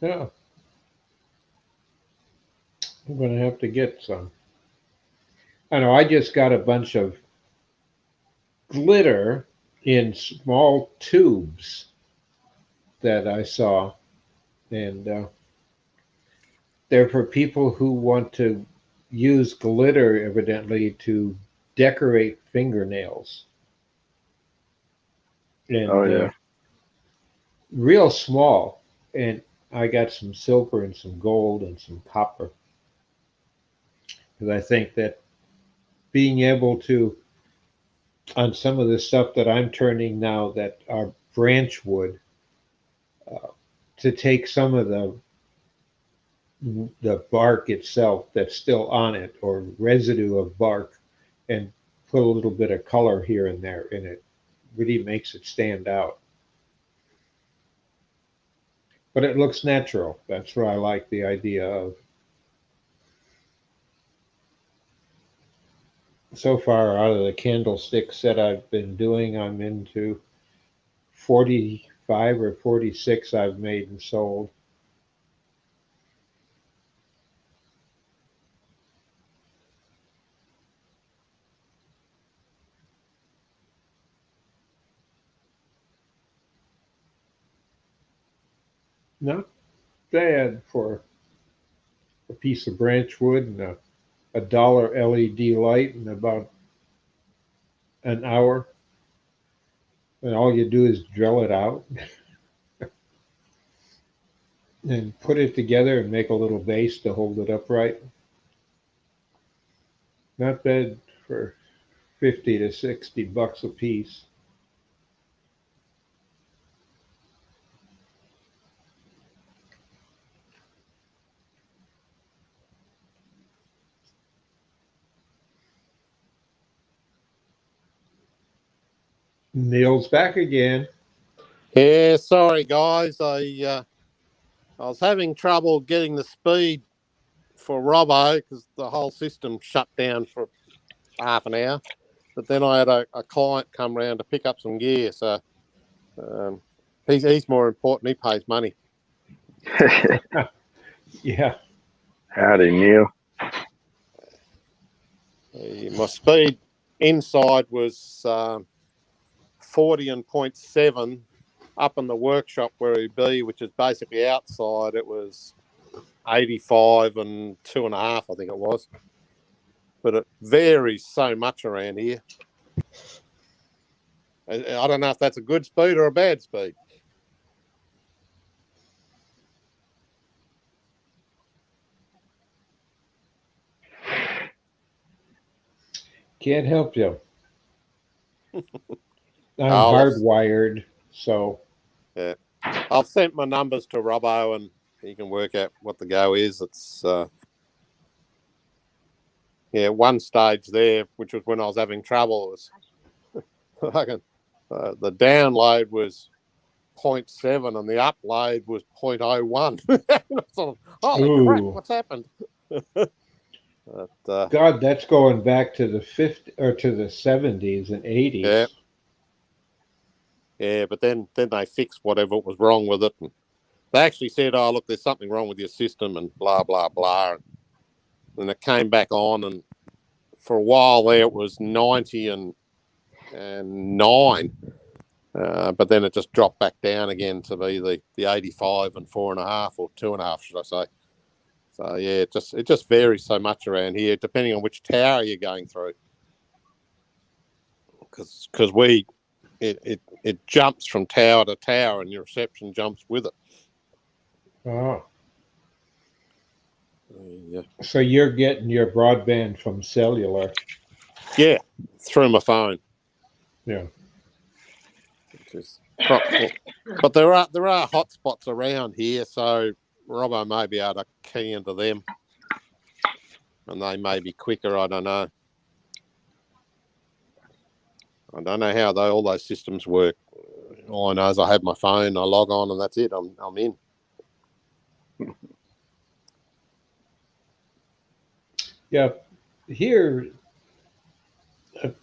Yeah. I'm going to have to get some. I know, I just got a bunch of glitter in small tubes that I saw. And they're for people who want to use glitter, evidently, to decorate fingernails. And Oh, yeah. real small. And I got some silver and some gold and some copper. Because I think that being able to, on some of the stuff that I'm turning now that are branch wood, to take some of the bark itself that's still on it, or residue of bark, and put a little bit of color here and there, and it really makes it stand out. But it looks natural. That's what I like the idea of. So far, out of the candlesticks that I've been doing, I'm into 45 or 46 I've made and sold. Not bad for a piece of branch wood and a dollar LED light in about an hour. And all you do is drill it out and put it together and make a little base to hold it upright. Not bad for 50 to 60 bucks a piece. Neil's back again. Yeah, sorry guys. I was having trouble getting the speed for Robbo because the whole system shut down for half an hour. But then I had a client come round to pick up some gear, so he's more important. He pays money. Yeah. Howdy, Neil. My speed inside was 40 and 0.7. Up in the workshop where he'd be, which is basically outside, it was 85 and 2.5, I think it was. But it varies so much around here. I don't know if that's a good speed or a bad speed. Can't help you. I'm Oh, hardwired, so yeah. I've sent my numbers to Robbo and he can work out what the go is. It's one stage there, which was when I was having trouble. It was the download was 0.7 and the upload was 0.01. Holy crap, Ooh. what's happened? But, God, that's going back to the 50s or to the 70s and 80s. yeah. Yeah, but then they fixed whatever was wrong with it. And they actually said, oh, look, there's something wrong with your system and blah, blah, blah. And it came back on, and for a while there it was 90 and 9. But then it just dropped back down again to be the 85 and 4.5 or 2.5, should I say. So, yeah, it just varies so much around here, depending on which tower you're going through. Because it jumps from tower to tower, and your reception jumps with it. Oh, Yeah. so you're getting your broadband from cellular. Yeah, through my phone. Yeah. But there are hotspots around here, so Robbo may be able to key into them, and they may be quicker. I don't know. I don't know how all those systems work. All I know is I have my phone, I log on, and that's it. I'm in. Yeah. Here,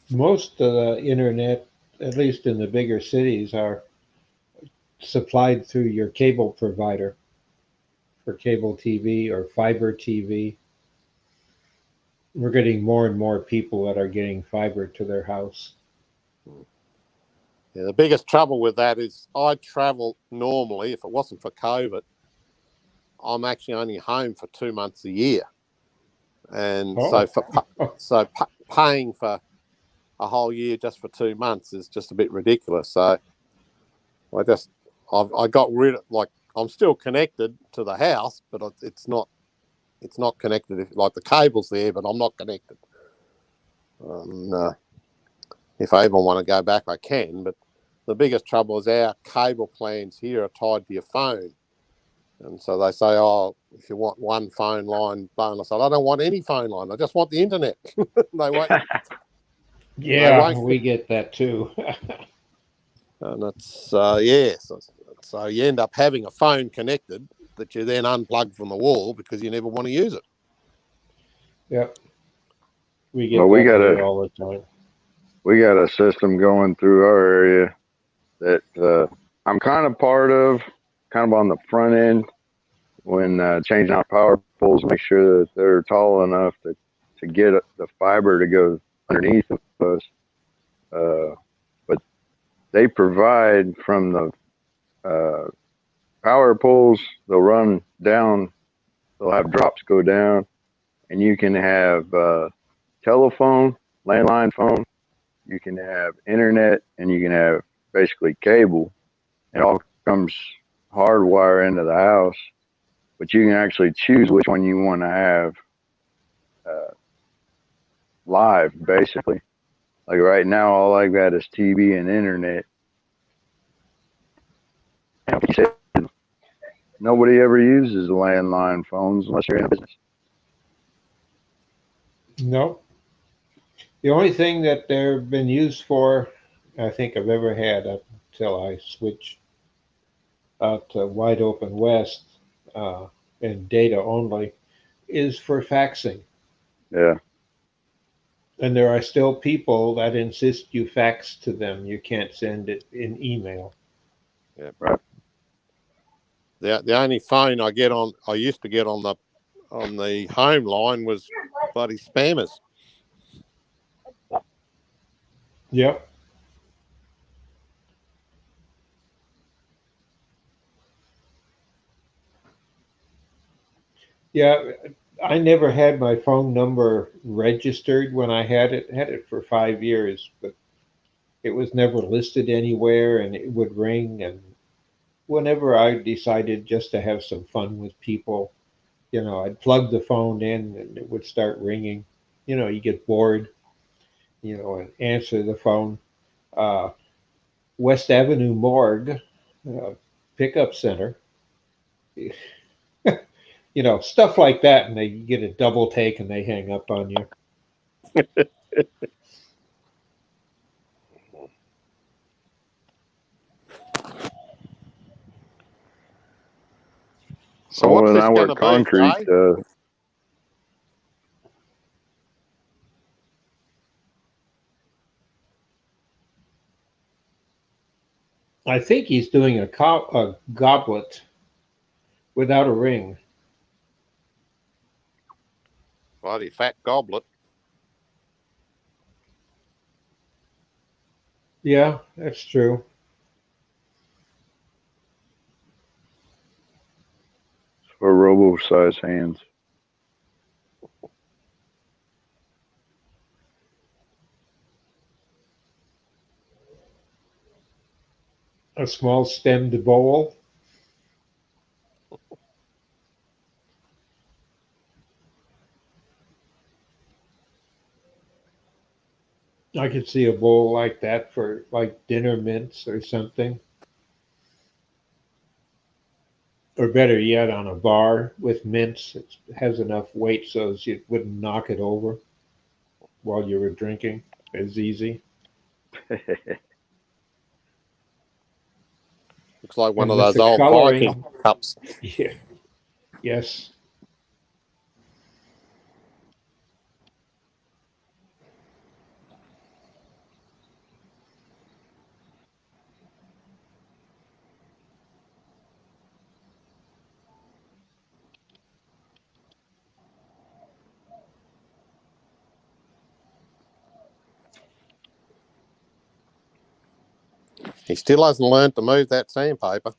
most of the internet, at least in the bigger cities, are supplied through your cable provider for cable TV or fiber TV. We're getting more and more people that are getting fiber to their house. Yeah, the biggest trouble with that is I travel normally, if it wasn't for COVID, I'm actually only home for 2 months a year. And so paying for a whole year just for 2 months is just a bit ridiculous. So I got rid of, like, I'm still connected to the house, but it's not connected. Like the cable's there, but I'm not connected. If I even want to go back, I can. But the biggest trouble is our cable plans here are tied to your phone. And so they say, oh, if you want one phone line, I said, I don't want any phone line. I just want the internet. They won't. Yeah, we get that too. And it's, yeah. So you end up having a phone connected that you then unplug from the wall because you never want to use it. Yep. We get that here all the time. We got a system going through our area that I'm kind of part of, kind of on the front end when changing out power poles, make sure that they're tall enough to get the fiber to go underneath of us. But they provide from the power poles, they'll run down, they'll have drops go down, and you can have telephone, landline phone, you can have internet, and you can have basically cable. It all comes hardwire into the house, but you can actually choose which one you want to have live, basically. Like right now, all I've got is TV and internet. And like you said, nobody ever uses landline phones unless you're in a business. No. The only thing that they've been used for, I think I've ever had up until I switched out to Wide Open West and data only, is for faxing. Yeah. And there are still people that insist you fax to them. You can't send it in email. Yeah, right. The only phone I used to get on the home line was bloody spammers. Yep. Yeah, I never had my phone number registered when I had it. Had it for 5 years, but it was never listed anywhere, and it would ring. And whenever I decided just to have some fun with people, I'd plug the phone in, and it would start ringing. You get bored, and answer the phone. West Avenue Morgue Pickup Center. Stuff like that, and they get a double take and they hang up on you. So what's when this I going work to concrete, be, I think he's doing a goblet without a ring. Bloody fat goblet. Yeah, that's true. For robo-sized hands. A small stemmed bowl. I could see a bowl like that for like dinner mints or something. Or better yet, on a bar with mints. It has enough weight so as you wouldn't knock it over while you were drinking. It's easy. Looks like one And of with those the old coloring, Viking cups. yeah, yes. He still hasn't learned to move that sandpaper.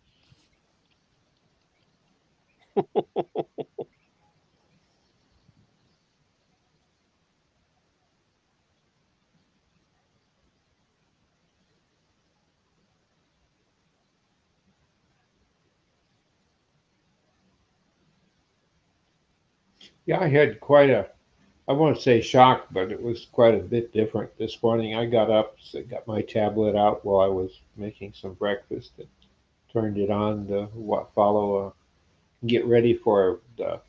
Yeah, I had quite a, I won't say shock, but it was quite a bit different this morning. I got up, so got my tablet out while I was making some breakfast and turned it on to get ready for the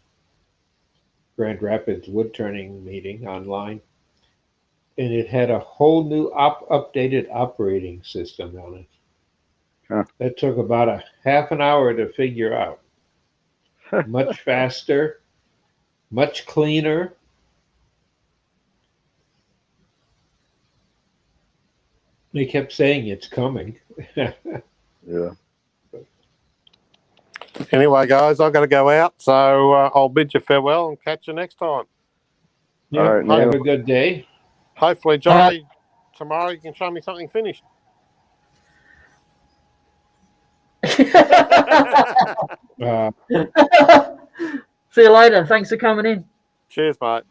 Grand Rapids wood turning meeting online. And it had a whole new updated operating system on it. Huh. That took about a half an hour to figure out. Much faster, much cleaner. They kept saying it's coming. Yeah. Anyway, guys, I've got to go out, so I'll bid you farewell and catch you next time. Yeah, All right, have Neil. a good day. Hopefully, Johnny, tomorrow you can show me something finished. Uh, See you later. Thanks for coming in. Cheers, mate.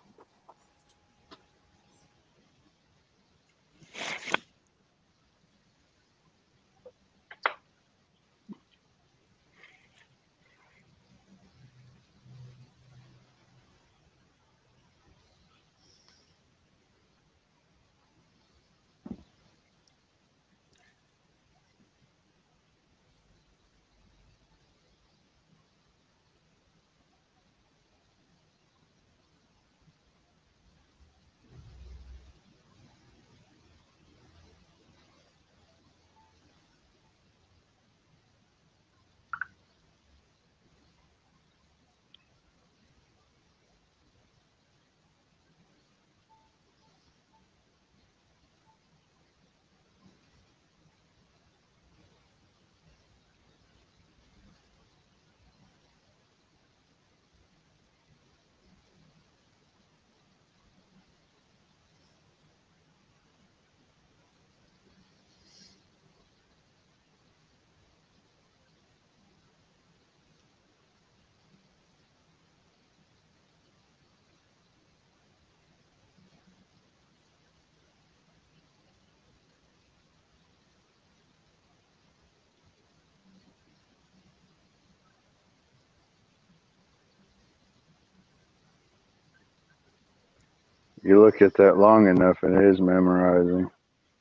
You look at that long enough, and it is memorizing.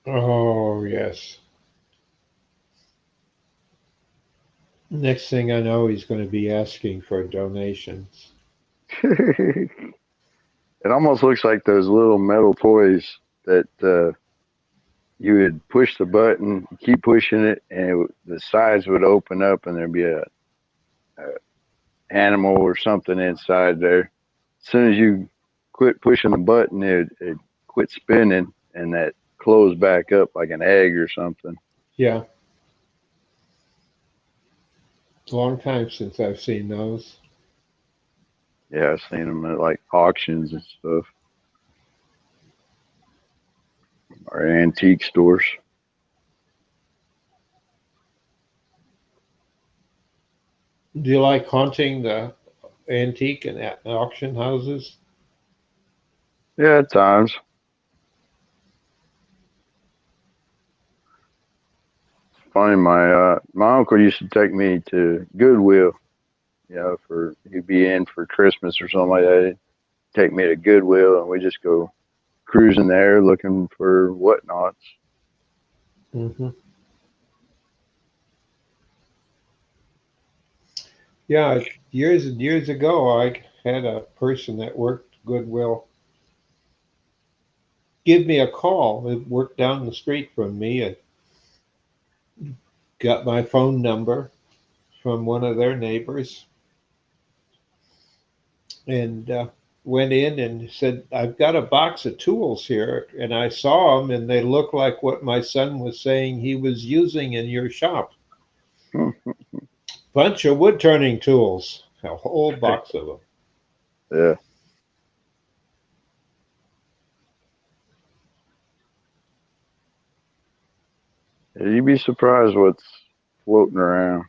oh, yes. Next thing I know, he's going to be asking for donations. It almost looks like those little metal toys that you would push the button, keep pushing it, and the sides would open up, and there'd be a animal or something inside there. As soon as you quit pushing the button, it quit spinning, and that closed back up like an egg or something. Yeah. a long time since I've seen those. Yeah, I've seen them at like auctions and stuff or antique stores. Do you like haunting the antique and auction houses? Yeah, at times. Funny, my uncle used to take me to Goodwill. You know, for he'd be in for Christmas or something like that. He'd take me to Goodwill, and we just go cruising there looking for whatnots. Mm-hmm. Yeah, years and years ago, I had a person that worked Goodwill give me a call. It worked down the street from me and got my phone number from one of their neighbors and went in and said, I've got a box of tools here. And I saw them and they look like what my son was saying he was using in your shop. Bunch of wood turning tools, a whole box of them. Yeah. You'd be surprised what's floating around.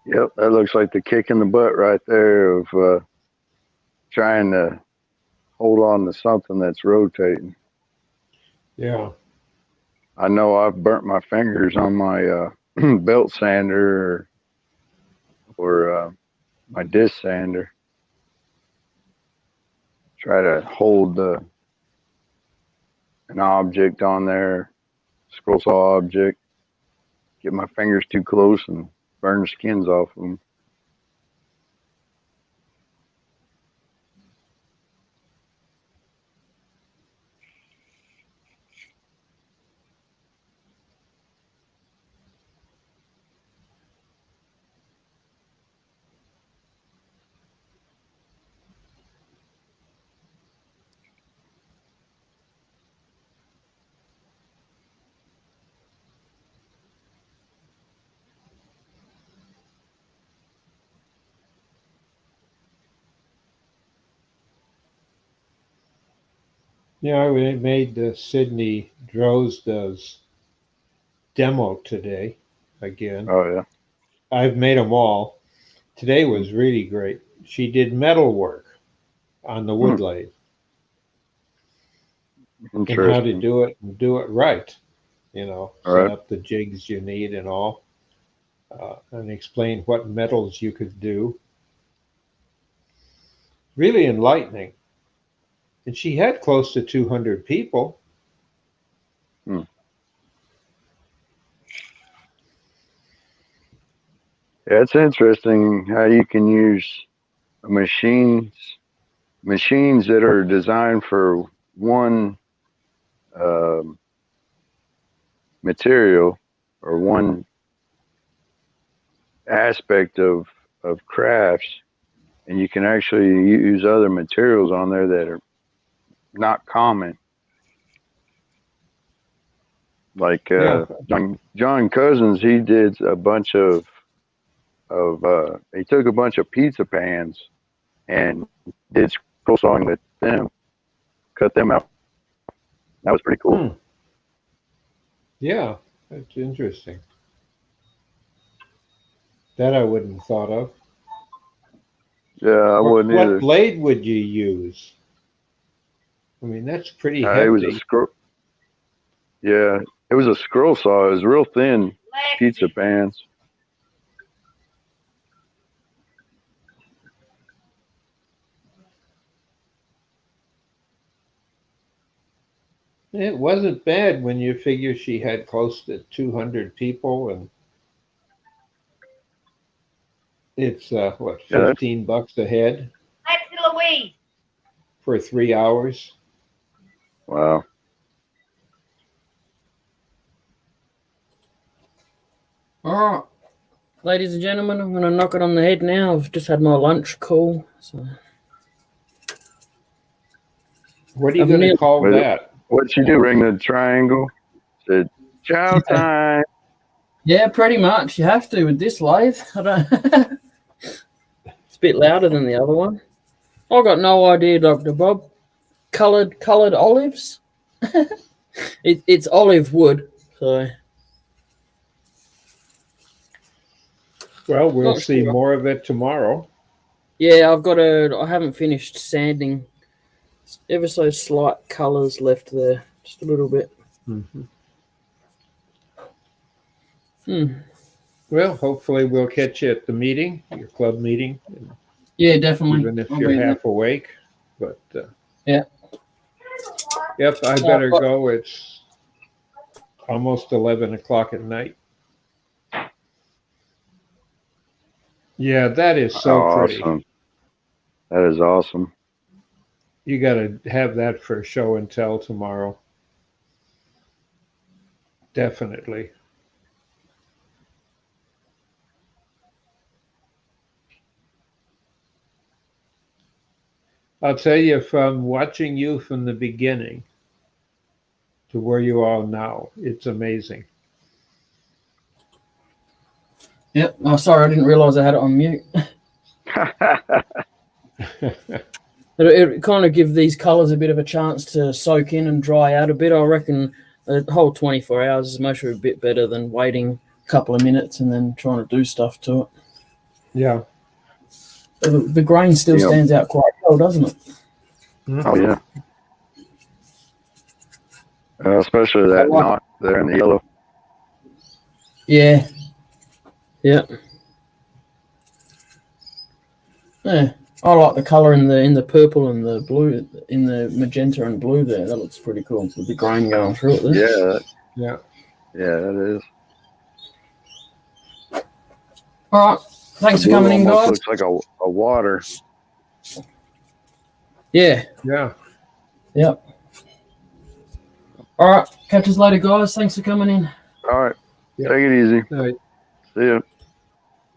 Yep, that looks like the kick in the butt right there of trying to hold on to something that's rotating. Yeah. I know I've burnt my fingers on my belt sander or my disc sander. Try to hold an object on there, scroll saw object, get my fingers too close and burn the skins off them. Yeah, I made the Sydney Drozda's demo today again. Oh yeah, I've made them all. Today was really great. She did metal work on the wood lathe and how to interesting. do it and do it right. You know, All set right. up the jigs you need and all, and explain what metals you could do. Really enlightening. And she had close to 200 people. Hmm. Yeah, it's interesting how you can use machines that are designed for one um material or one aspect of crafts, and you can actually use other materials on there that are not common. Like Yeah, John Cousins, he did a bunch of he took a bunch of pizza pans and did scroll sawing with them, cut them out. That was pretty cool. yeah, that's interesting. That I wouldn't have thought of. Yeah, I wouldn't What either. blade would you use? I mean, that's pretty It was a hefty. scroll. Yeah, it was a scroll saw. It was real thin pizza pans. It wasn't bad when you figure she had close to 200 people, and it's what, Yeah, 15 bucks a head Lexi Louise. for 3 hours. wow. All right, ladies and gentlemen, I'm going to knock it on the head now. I've just had my lunch call. So What are you I've going to nearly- call Wait. that? What'd you do? Ring the triangle? Said, chow time. Yeah, pretty much. You have to with this lathe. I don't. It's a bit louder than the other one. I got no idea, Dr. Bob. Colored olives. It's olive wood. So Well, we'll Not see sure. more of it tomorrow. yeah, I haven't finished sanding. Ever so slight colors left there, just a little bit. Well, hopefully we'll catch you at the meeting, your club meeting, Yeah, definitely. even if I'll you're be there. half awake. But Yeah. Yep, I better go. It's almost 11 o'clock at night. Yeah, that is so pretty. Awesome. That is awesome. You got to have that for show and tell tomorrow. Definitely. I'll tell you, from watching you from the beginning to where you are now, it's amazing. Yep. Oh, sorry, I didn't realize I had it on mute. It kind of give these colors a bit of a chance to soak in and dry out a bit. I reckon the whole 24 hours is mostly a bit better than waiting a couple of minutes and then trying to do stuff to it. Yeah. The grain still Yeah. stands out quite well, doesn't it? Oh, yeah. Especially that knot there in the yellow. Yeah. Yeah. Yeah. I like the color in the purple and the blue, in the magenta and blue there. That looks pretty cool with the grain going through it there. Yeah. Yeah. Yeah, that is. All right. Thanks for The blue coming in, almost guys. looks like a water. Yeah. Yeah. Yep. All right. Catch us later, guys. Thanks for coming in. All right. Yeah. Take it easy. All right. See ya.